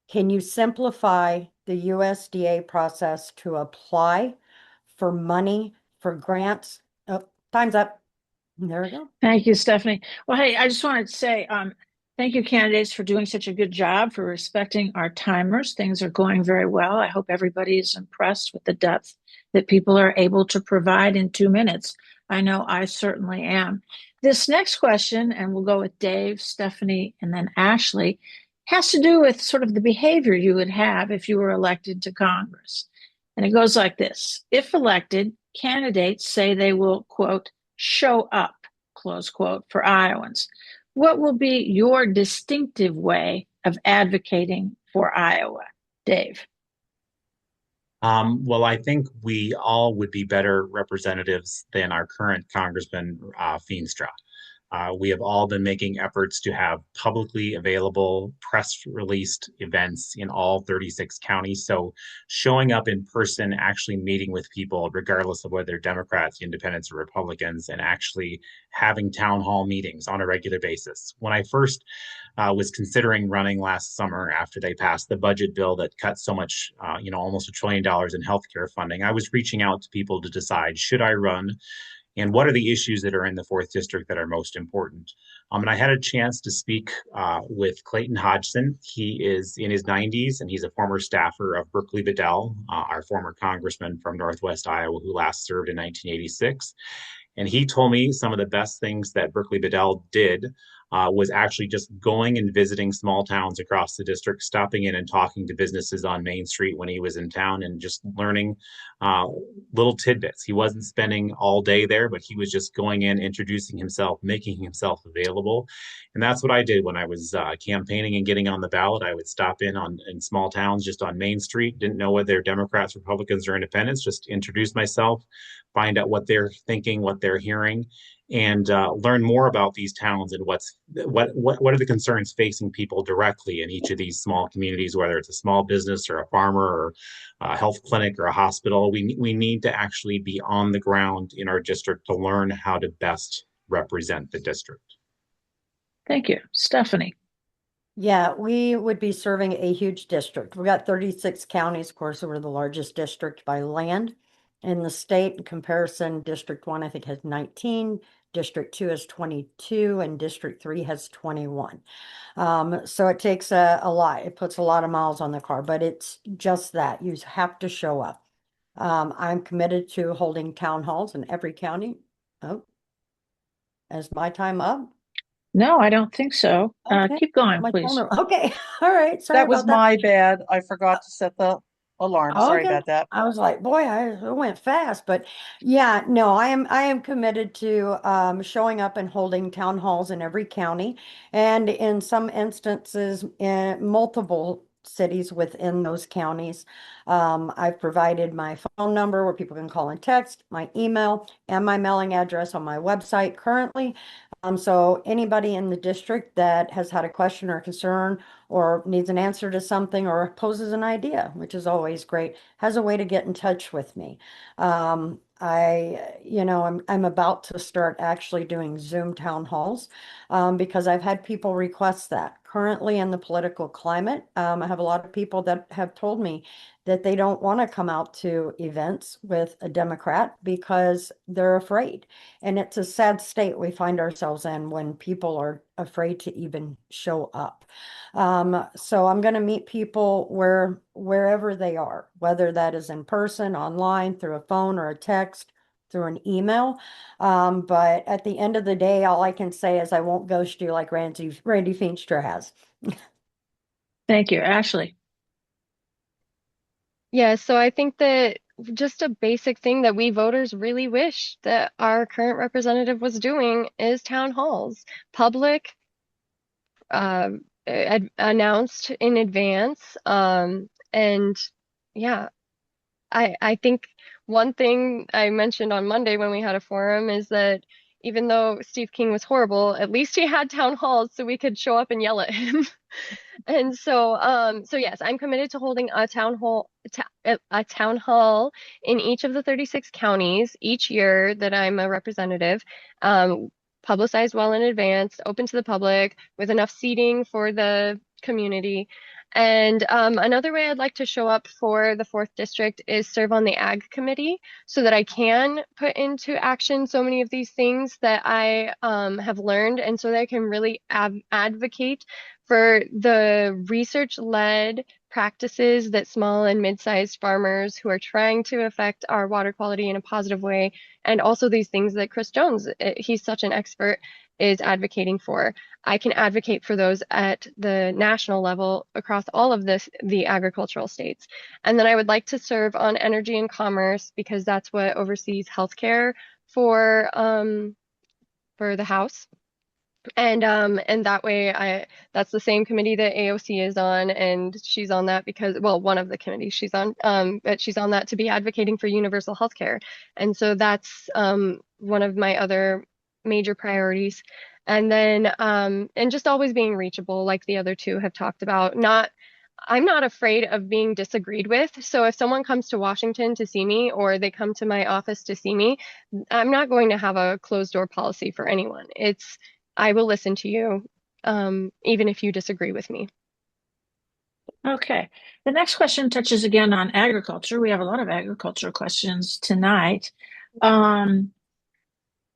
can you simplify the USDA process to apply for money, for grants? Oh, time's up. There we go.
Thank you, Stephanie. Well, hey, I just wanted to say thank you, candidates, for doing such a good job, for respecting our timers. Things are going very well. I hope everybody is impressed with the depth that people are able to provide in 2 minutes. I know I certainly am. This next question, and we'll go with Dave, Stephanie, and then Ashley, has to do with sort of the behavior you would have if you were elected to Congress. And it goes like this. If elected, candidates say they will, quote, show up, close quote, for Iowans. What will be your distinctive way of advocating for Iowa? Dave.
Well, I think we all would be better representatives than our current Congressman Feenstra. We have all been making efforts to have publicly available press released events in all 36 counties. So showing up in person, actually meeting with people, regardless of whether they're Democrats, Independents, or Republicans, and actually having town hall meetings on a regular basis. When I first was considering running last summer after they passed the budget bill that cut so much, almost $1 trillion in healthcare funding, I was reaching out to people to decide, should I run? And what are the issues that are in the 4th District that are most important? And I had a chance to speak with Clayton Hodgson. He is in his 90s, and he's a former staffer of Berkeley Bedell, our former congressman from Northwest Iowa, who last served in 1986. And he told me some of the best things that Berkeley Bedell did was actually just going and visiting small towns across the district, stopping in and talking to businesses on Main Street when he was in town and just learning little tidbits. He wasn't spending all day there, but he was just going in, introducing himself, making himself available. And that's what I did when I was campaigning and getting on the ballot. I would stop in small towns just on Main Street, didn't know whether they're Democrats, Republicans, or Independents, just introduce myself, find out what they're thinking, what they're hearing, and learn more about these towns and what are the concerns facing people directly in each of these small communities, whether it's a small business or a farmer or a health clinic or a hospital. We need to actually be on the ground in our district to learn how to best represent the district.
Thank you. Stephanie.
Yeah, we would be serving a huge district. We've got 36 counties. Of course, we're the largest district by land in the state. In comparison, District 1, I think, has 19. District 2 has 22, and District 3 has 21. So it takes a lot. It puts a lot of miles on the car, but it's just that. You have to show up. I'm committed to holding town halls in every county. Oh, is my time up?
No, I don't think so.
Okay.
Keep going,
My
please.
timer. Okay. All right. Sorry
That was
about that.
my bad. I forgot to set the alarm. Sorry
Okay.
about that.
I was like, boy, it went fast, but yeah, no, I am committed to showing up and holding town halls in every county, and in some instances in multiple cities within those counties. I've provided my phone number where people can call and text, my email, and my mailing address on my website currently. So anybody in the district that has had a question or concern or needs an answer to something or poses an idea, which is always great, has a way to get in touch with me. I'm about to start actually doing Zoom town halls because I've had people request that. Currently in the political climate, I have a lot of people that have told me that they don't want to come out to events with a Democrat because they're afraid. And it's a sad state we find ourselves in when people are afraid to even show up. So I'm going to meet people wherever they are, whether that is in person, online, through a phone or a text, through an email. But at the end of the day, all I can say is I won't ghost you like Randy Feenstra has.
Thank you, Ashley.
Yeah, so I think that just a basic thing that we voters really wish that our current representative was doing is town halls, public, uh, announced in advance. And yeah, I think one thing I mentioned on Monday when we had a forum is that even though Steve King was horrible, at least he had town halls so we could show up and yell at him. And so yes, I'm committed to holding a town hall in each of the 36 counties each year that I'm a representative, um, publicized well in advance, open to the public, with enough seating for the community. And another way I'd like to show up for the fourth district is serve on the ag committee so that I can put into action so many of these things that I have learned, and so that I can really advocate for the research-led practices that small and mid-sized farmers who are trying to affect our water quality in a positive way, and also these things that Chris Jones, he's such an expert, is advocating for. I can advocate for those at the national level across all of the agricultural states. And then I would like to serve on energy and commerce because that's what oversees healthcare for the House. And that way that's the same committee that AOC is on, and she's on that because, well, one of the committees she's on, but she's on that to be advocating for universal health care. And so that's one of my other major priorities. And then and just always being reachable, like the other two have talked about. I'm not afraid of being disagreed with. So if someone comes to Washington to see me or they come to my office to see me, I'm not going to have a closed door policy for anyone. I will listen to you, even if you disagree with me.
Okay. The next question touches again on agriculture. We have a lot of agriculture questions tonight.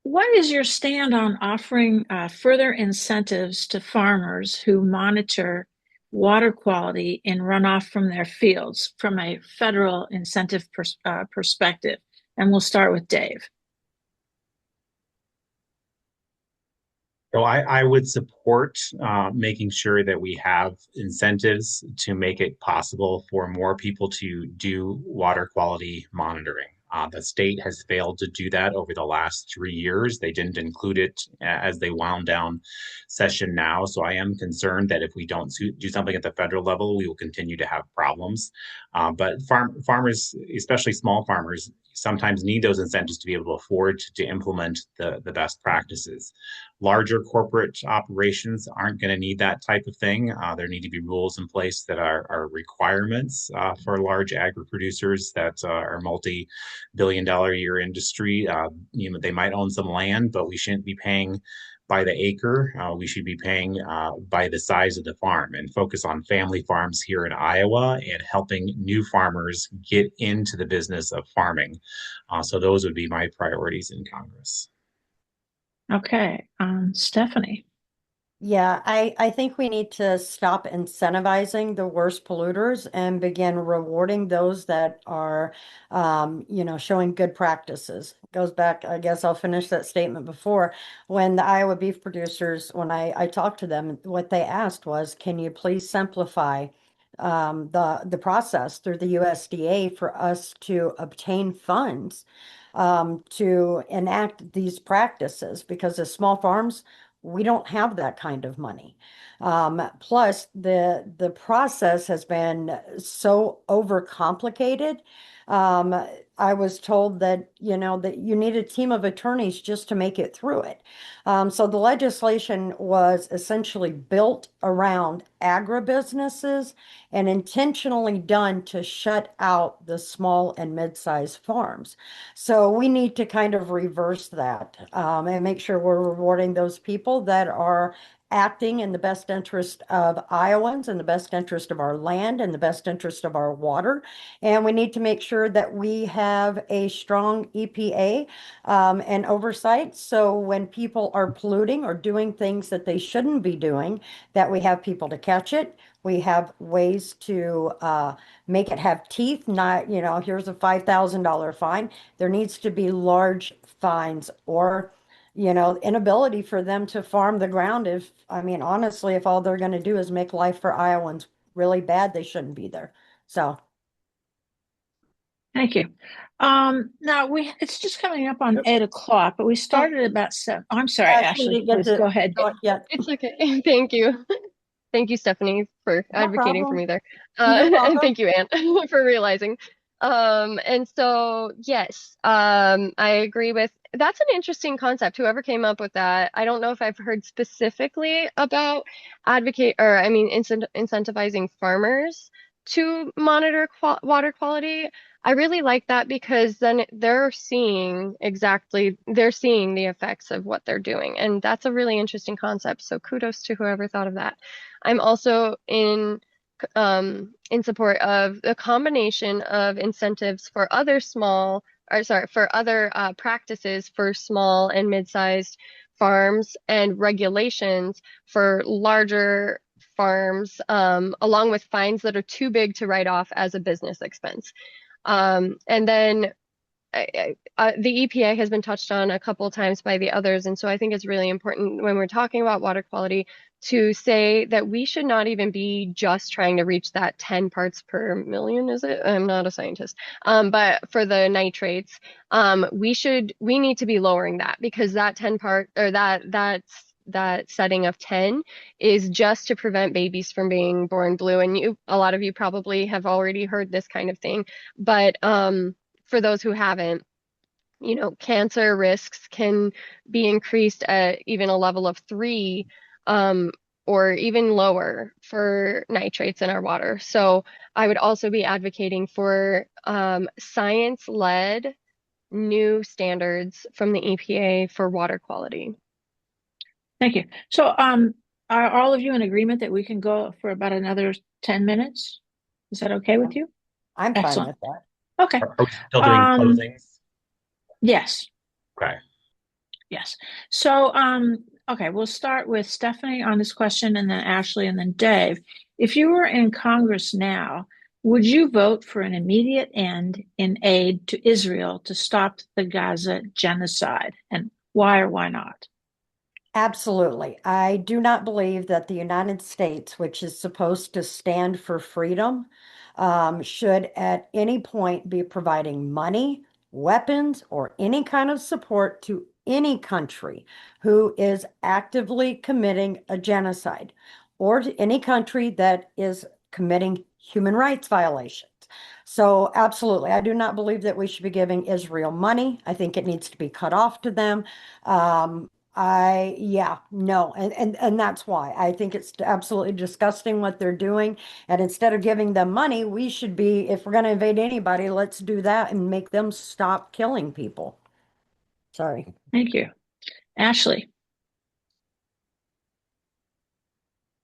What is your stand on offering further incentives to farmers who monitor water quality in runoff from their fields from a federal incentive perspective? And we'll start with Dave.
So I would support making sure that we have incentives to make it possible for more people to do water quality monitoring. The state has failed to do that over the last 3 years. They didn't include it as they wound down session now. So I am concerned that if we don't do something at the federal level, we will continue to have problems. But farmers, especially small farmers, sometimes need those incentives to be able to afford to implement the best practices. Larger corporate operations aren't going to need that type of thing. There need to be rules in place that are requirements for large agri producers that are multi-billion-dollar a year industry. They might own some land, but we shouldn't be paying by the acre. We should be paying by the size of the farm and focus on family farms here in Iowa and helping new farmers get into the business of farming. So those would be my priorities in Congress.
Okay. Stephanie.
Yeah, I think we need to stop incentivizing the worst polluters and begin rewarding those that are, showing good practices. Goes back, I guess I'll finish that statement before. When the Iowa beef producers, when I talked to them, what they asked was, can you please simplify the process through the USDA for us to obtain funds to enact these practices? Because as small farms, we don't have that kind of money. Plus, the process has been so overcomplicated. Um, I was told that, that you need a team of attorneys just to make it through it. So the legislation was essentially built around agribusinesses and intentionally done to shut out the small and mid-sized farms. So we need to kind of reverse that and make sure we're rewarding those people that are acting in the best interest of Iowans and the best interest of our land and the best interest of our water. And we need to make sure that we have a strong EPA and oversight. So when people are polluting or doing things that they shouldn't be doing, that we have people to catch it. We have ways to make it have teeth, not, here's a $5,000 fine. There needs to be large fines or, inability for them to farm the ground. Honestly, if all they're going to do is make life for Iowans really bad, they shouldn't be there. So,
Thank you. Now it's just coming up on
Yep.
8 o'clock, but we started about 7. I'm sorry,
Ashley
Ashley,
didn't get
please go
to
ahead.
go yet.
It's okay. Thank you. Thank you, Stephanie, for
No
advocating for
problem.
me there.
You're
And
welcome.
thank you, Anne, for realizing. And so, yes, I agree with that's an interesting concept. Whoever came up with that, I don't know if I've heard specifically about incentivizing farmers to monitor water quality. I really like that because then they're seeing the effects of what they're doing. And that's a really interesting concept. So kudos to whoever thought of that. I'm also in support of the combination of incentives for other practices for small and mid-sized farms and regulations for larger farms, along with fines that are too big to write off as a business expense. And then the EPA has been touched on a couple of times by the others, and so I think it's really important when we're talking about water quality to say that we should not even be just trying to reach that 10 parts per million, is it? I'm not a scientist. But for the nitrates, we need to be lowering that because that 10 part or that setting of 10 is just to prevent babies from being born blue. And a lot of you probably have already heard this kind of thing, but for those who haven't, cancer risks can be increased at even a level of 3, or even lower for nitrates in our water. So I would also be advocating for science-led new standards from the EPA for water quality.
Thank you. So, are all of you in agreement that we can go for about another 10 minutes? Is that okay with you?
I'm fine
Excellent.
with that.
Okay.
Are we still doing closings?
Yes.
Okay.
Yes. So, okay, we'll start with Stephanie on this question and then Ashley and then Dave. If you were in Congress now, would you vote for an immediate end in aid to Israel to stop the Gaza genocide? And why or why not?
Absolutely. I do not believe that the United States, which is supposed to stand for freedom, should at any point be providing money, weapons, or any kind of support to any country who is actively committing a genocide or to any country that is committing human rights violations. So, absolutely, I do not believe that we should be giving Israel money. I think it needs to be cut off to them. Yeah, no. And that's why I think it's absolutely disgusting what they're doing. And instead of giving them money, we should be, if we're going to invade anybody, let's do that and make them stop killing people. Sorry.
Thank you. Ashley.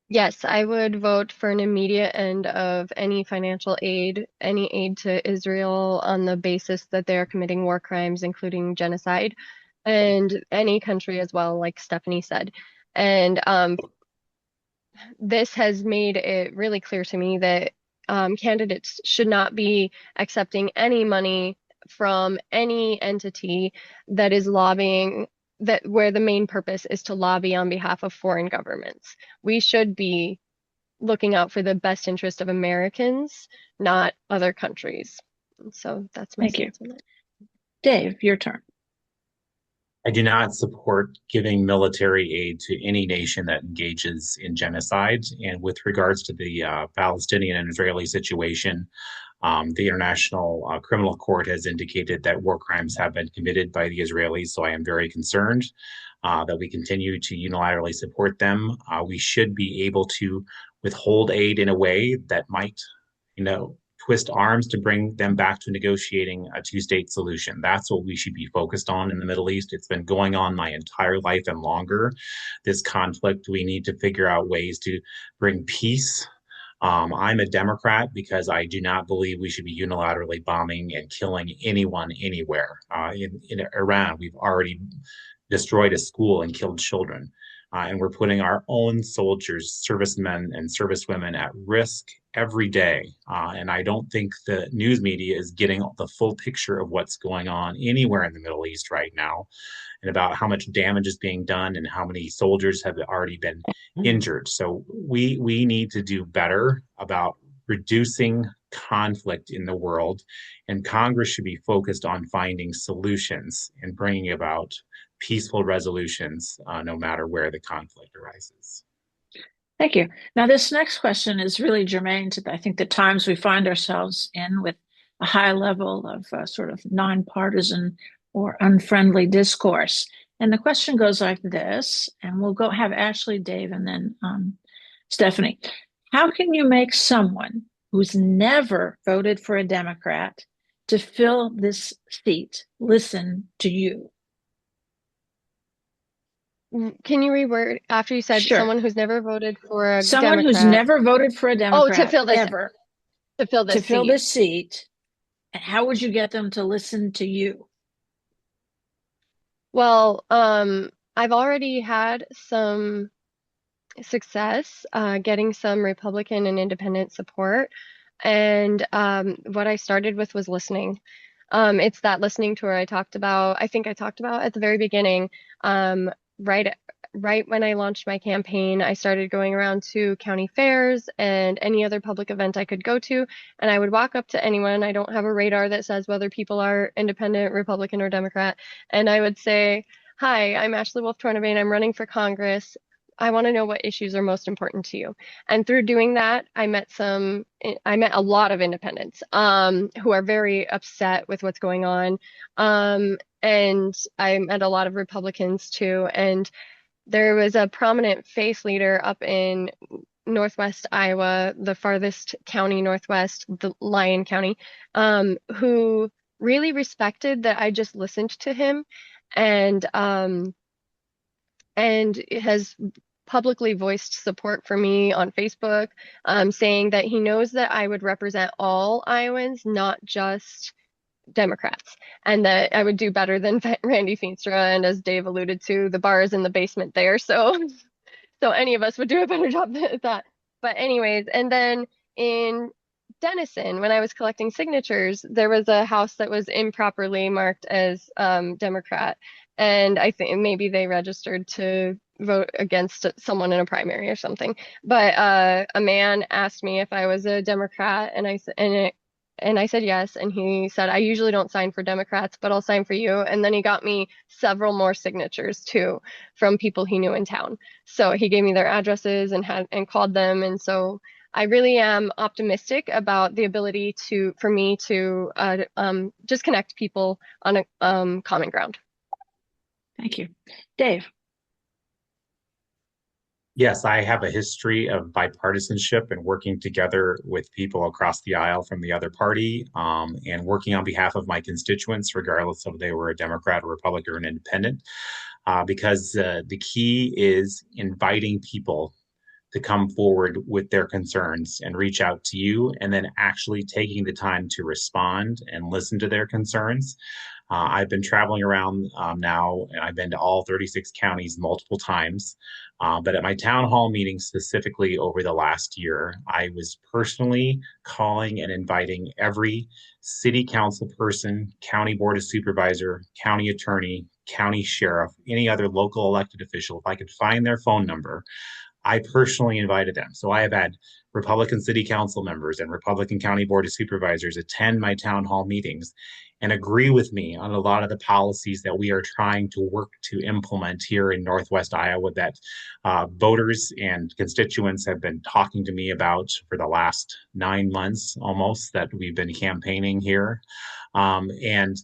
Yes, I would vote for an immediate end of any financial aid, any aid to Israel on the basis that they are committing war crimes, including genocide. and any country as well, like Stephanie said. And this has made it really clear to me that candidates should not be accepting any money from any entity that is lobbying, that where the main purpose is to lobby on behalf of foreign governments. We should be looking out for the best interest of Americans, not other countries. So that's my
Thank you.
stance on that.
Dave, your turn.
I do not support giving military aid to any nation that engages in genocide. And with regards to the Palestinian and Israeli situation, the International Criminal Court has indicated that war crimes have been committed by the Israelis. So I am very concerned that we continue to unilaterally support them. We should be able to withhold aid in a way that might, twist arms to bring them back to negotiating a two-state solution. That's what we should be focused on in the Middle East. It's been going on my entire life and longer. This conflict, we need to figure out ways to bring peace. I'm a Democrat because I do not believe we should be unilaterally bombing and killing anyone anywhere. In Iran, we've already destroyed a school and killed children. And we're putting our own soldiers, servicemen and servicewomen at risk every day. And I don't think the news media is getting the full picture of what's going on anywhere in the Middle East right now, and about how much damage is being done and how many soldiers have already been injured. So we need to do better about reducing conflict in the world, and Congress should be focused on finding solutions and bringing about peaceful resolutions, no matter where the conflict arises.
Thank you. Now, this next question is really germane to, I think, the times we find ourselves in, with a high level of sort of nonpartisan or unfriendly discourse. And the question goes like this, and we'll go have Ashley, Dave, and then Stephanie. How can you make someone who's never voted for a Democrat to fill this seat listen to you?
Can you reword after you said
Sure.
someone who's never voted for a
Someone
Democrat?
who's never voted for a Democrat
to fill this
ever,
to fill this
to fill
seat.
this seat, and how would you get them to listen to you?
Well, I've already had some success getting some Republican and independent support, and what I started with was listening. It's that listening tour I think I talked about at the very beginning. Right when I launched my campaign, I started going around to county fairs and any other public event I could go to, and I would walk up to anyone. I don't have a radar that says whether people are independent, Republican, or Democrat, and I would say, "Hi, I'm Ashley WolfTornabane. I'm running for Congress. I want to know what issues are most important to you." And through doing that, I met a lot of independents who are very upset with what's going on. And I met a lot of Republicans too. And there was a prominent faith leader up in Northwest Iowa, the farthest county northwest, the Lyon County, who really respected that I just listened to him, and has publicly voiced support for me on Facebook, saying that he knows that I would represent all Iowans, not just Democrats, and that I would do better than Randy Feenstra. And as Dave alluded to, the bar is in the basement there, so any of us would do a better job at that. But anyways, and then in Denison, when I was collecting signatures, there was a house that was improperly marked as Democrat, and I think maybe they registered to vote against someone in a primary or something. But a man asked me if I was a Democrat, and I said yes, and he said, "I usually don't sign for Democrats, but I'll sign for you." And then he got me several more signatures too from people he knew in town. So he gave me their addresses and called them. And so I really am optimistic about the ability for me to just connect people on a common ground.
Thank you. Dave.
Yes, I have a history of bipartisanship and working together with people across the aisle from the other party, and working on behalf of my constituents, regardless of they were a Democrat, a Republican, or an independent, because the key is inviting people to come forward with their concerns and reach out to you, and then actually taking the time to respond and listen to their concerns. I've been traveling around now, and I've been to all 36 counties multiple times. But at my town hall meetings, specifically over the last year, I was personally calling and inviting every city council person, county board of supervisor, county attorney, county sheriff, any other local elected official, if I could find their phone number, I personally invited them. So I have had Republican city council members and Republican county board of supervisors attend my town hall meetings and agree with me on a lot of the policies that we are trying to work to implement here in Northwest Iowa that voters and constituents have been talking to me about for the last 9 months almost that we've been campaigning here. And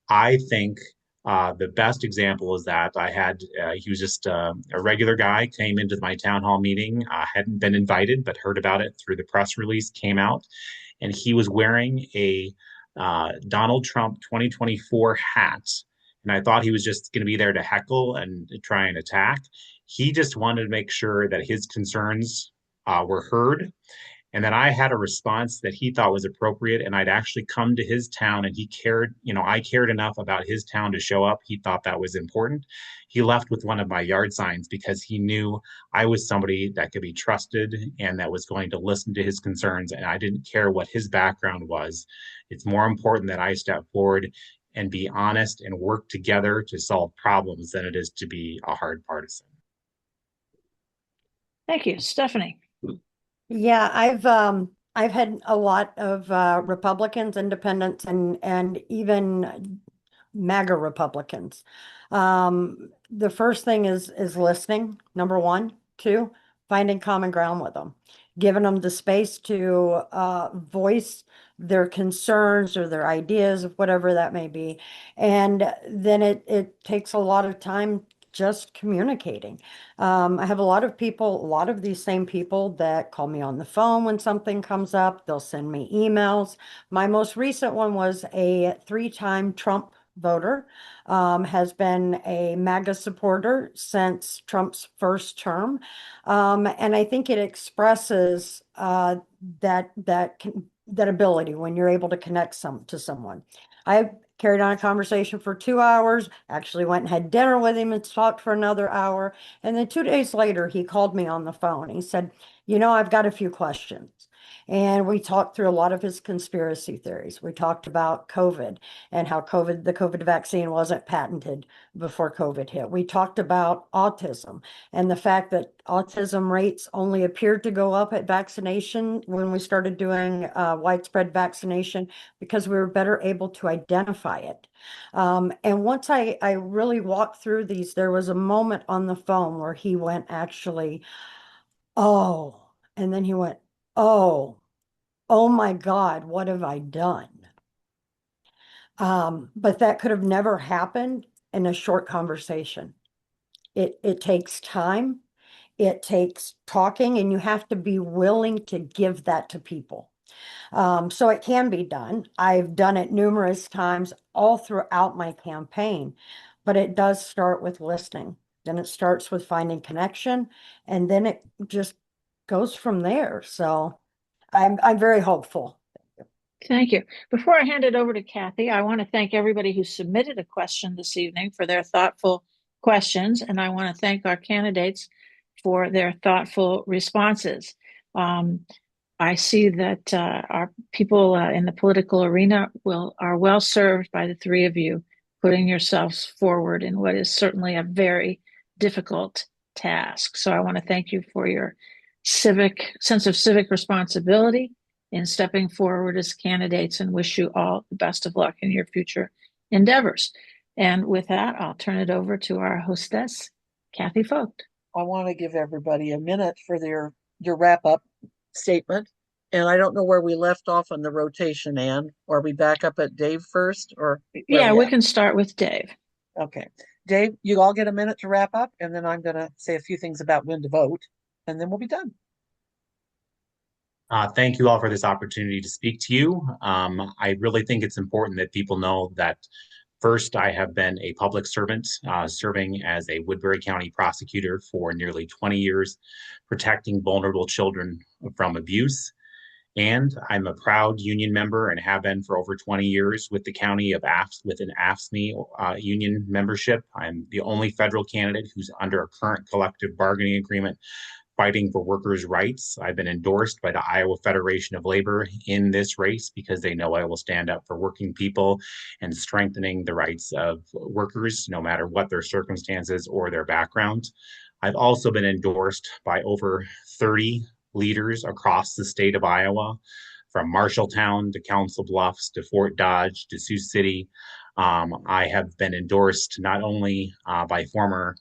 I think the best example is that he was just a regular guy, came into my town hall meeting, hadn't been invited, but heard about it through the press release, came out, and he was wearing a Donald Trump 2024 hat. And I thought he was just going to be there to heckle and try and attack. He just wanted to make sure that his concerns were heard, and that I had a response that he thought was appropriate, and I'd actually come to his town, and he cared, I cared enough about his town to show up. He thought that was important. He left with one of my yard signs because he knew I was somebody that could be trusted and that was going to listen to his concerns, and I didn't care what his background was. It's more important that I step forward and be honest and work together to solve problems than it is to be a hard partisan.
Thank you. Stephanie.
Yeah, I've had a lot of Republicans, independents, and even MAGA Republicans. The first thing is listening, number one. Two, finding common ground with them, giving them the space to voice their concerns or their ideas, whatever that may be. And then it takes a lot of time just communicating. I have a lot of people, a lot of these same people that call me on the phone when something comes up. They'll send me emails. My most recent one was a 3-time Trump voter, has been a MAGA supporter since Trump's first term. And I think it expresses that ability when you're able to connect to someone. I carried on a conversation for 2 hours, actually went and had dinner with him and talked for another hour. And then 2 days later, he called me on the phone. He said, I've got a few questions. And we talked through a lot of his conspiracy theories. We talked about COVID and how the COVID vaccine wasn't patented before COVID hit. We talked about autism and the fact that autism rates only appeared to go up at vaccination when we started doing widespread vaccination because we were better able to identify it. And once I really walked through these, there was a moment on the phone where he went actually, oh, and then he went, oh my God, what have I done? But that could have never happened in a short conversation. It takes time, it takes talking, and you have to be willing to give that to people. So it can be done. I've done it numerous times all throughout my campaign, but it does start with listening. Then it starts with finding connection, and then it just goes from there. So I'm very hopeful.
Thank you. Before I hand it over to Kathy, I want to thank everybody who submitted a question this evening for their thoughtful questions, and I want to thank our candidates for their thoughtful responses. I see that our people in the political arena are well served by the three of you putting yourselves forward in what is certainly a very difficult task. So I want to thank you for your sense of civic responsibility in stepping forward as candidates, and wish you all the best of luck in your future endeavors. And with that, I'll turn it over to our hostess, Kathy Vogt.
I want to give everybody a minute for your wrap-up statement. And I don't know where we left off on the rotation, Anne. Are we back up at Dave first, or?
Yeah, we can start with Dave.
Okay. Dave, you all get a minute to wrap up, and then I'm going to say a few things about when to vote, and then we'll be done.
Thank you all for this opportunity to speak to you. I really think it's important that people know that First, I have been a public servant, serving as a Woodbury County prosecutor for nearly 20 years, protecting vulnerable children from abuse. And I'm a proud union member and have been for over 20 years with the county of with an AFSCME union membership. I'm the only federal candidate who's under a current collective bargaining agreement fighting for workers' rights. I've been endorsed by the Iowa Federation of Labor in this race because they know I will stand up for working people and strengthening the rights of workers, no matter what their circumstances or their background. I've also been endorsed by over 30 leaders across the state of Iowa, from Marshalltown to Council Bluffs to Fort Dodge to Sioux City. I have been endorsed not only by former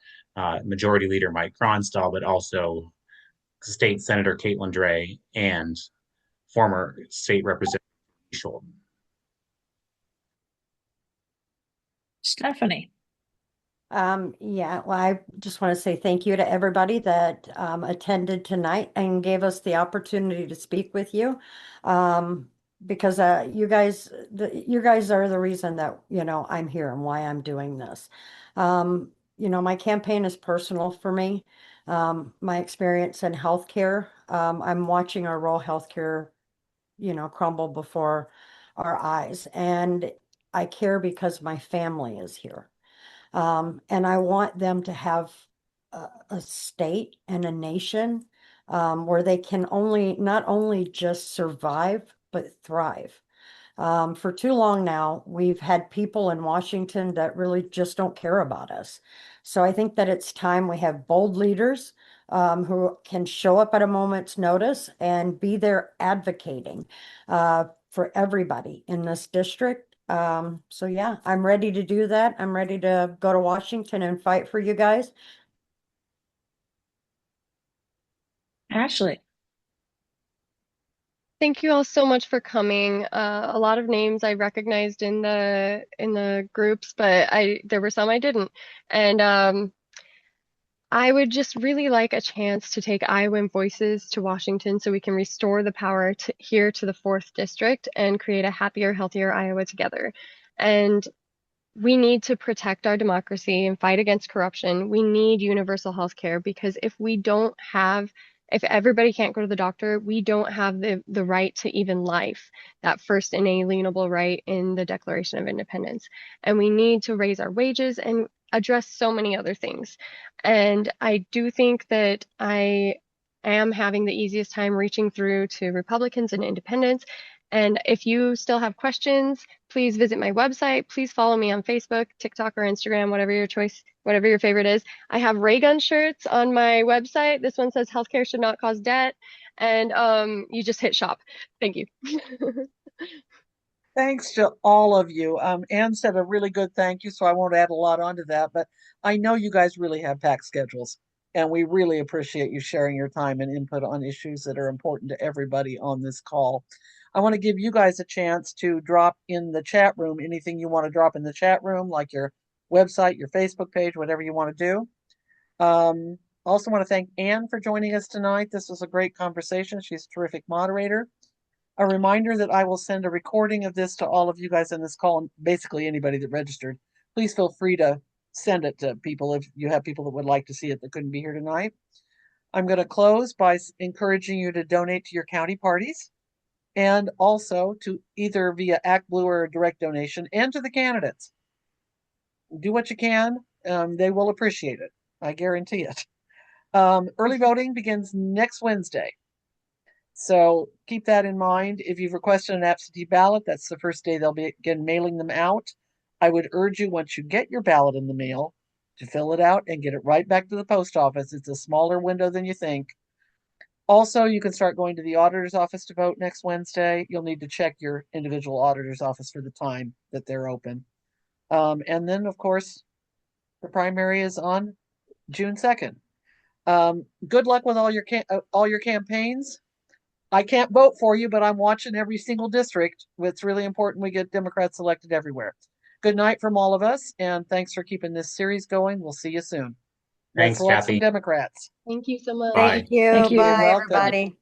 Majority Leader Mike Cronstall, but also State Senator Caitlin Dray and former State Representative Schulten.
Stephanie.
Yeah, well, I just want to say thank you to everybody that attended tonight and gave us the opportunity to speak with you. Because you guys are the reason that, I'm here and why I'm doing this. My campaign is personal for me. My experience in healthcare, I'm watching our rural healthcare, crumble before our eyes. And I care because my family is here. And I want them to have a state and a nation where they can not only just survive, but thrive. For too long now, we've had people in Washington that really just don't care about us. So I think that it's time we have bold leaders who can show up at a moment's notice and be there advocating for everybody in this district. So yeah, I'm ready to do that. I'm ready to go to Washington and fight for you guys.
Ashley.
Thank you all so much for coming. A lot of names I recognized in the groups, but there were some I didn't. And I would just really like a chance to take Iowan voices to Washington so we can restore the power here to the 4th district and create a happier, healthier Iowa together. And we need to protect our democracy and fight against corruption. We need universal health care, because if everybody can't go to the doctor, we don't have the right to even life, that first inalienable right in the Declaration of Independence. And we need to raise our wages and address so many other things. And I do think that I am having the easiest time reaching through to Republicans and independents. And if you still have questions, please visit my website. Please follow me on Facebook, TikTok, or Instagram, whatever your choice, whatever your favorite is. I have ray gun shirts on my website. This one says healthcare should not cause debt. And you just hit shop. Thank you.
Thanks to all of you. Anne said a really good thank you, so I won't add a lot onto that, but I know you guys really have packed schedules, and we really appreciate you sharing your time and input on issues that are important to everybody on this call. I want to give you guys a chance to drop in the chat room anything you want to drop in the chat room, like your website, your Facebook page, whatever you want to do. Also want to thank Anne for joining us tonight. This was a great conversation. She's a terrific moderator. A reminder that I will send a recording of this to all of you guys in this call, and basically anybody that registered. Please feel free to send it to people if you have people that would like to see it that couldn't be here tonight. I'm going to close by encouraging you to donate to your county parties, and also to either via ActBlue or a direct donation, and to the candidates. Do what you can. They will appreciate it. I guarantee it. Early voting begins next Wednesday. So keep that in mind. If you've requested an absentee ballot, that's the first day they'll begin mailing them out. I would urge you, once you get your ballot in the mail, to fill it out and get it right back to the post office. It's a smaller window than you think. Also, you can start going to the auditor's office to vote next Wednesday. You'll need to check your individual auditor's office for the time that they're open. And then, of course, the primary is on June 2nd. Good luck with all your campaigns. I can't vote for you, but I'm watching every single district. It's really important we get Democrats elected everywhere. Good night from all of us, and thanks for keeping this series going. We'll see you soon.
Thanks,
Let's elect
Kathy.
some Democrats.
Thank you so much.
Bye.
Thank you.
Thank you.
Bye,
You're welcome.
everybody.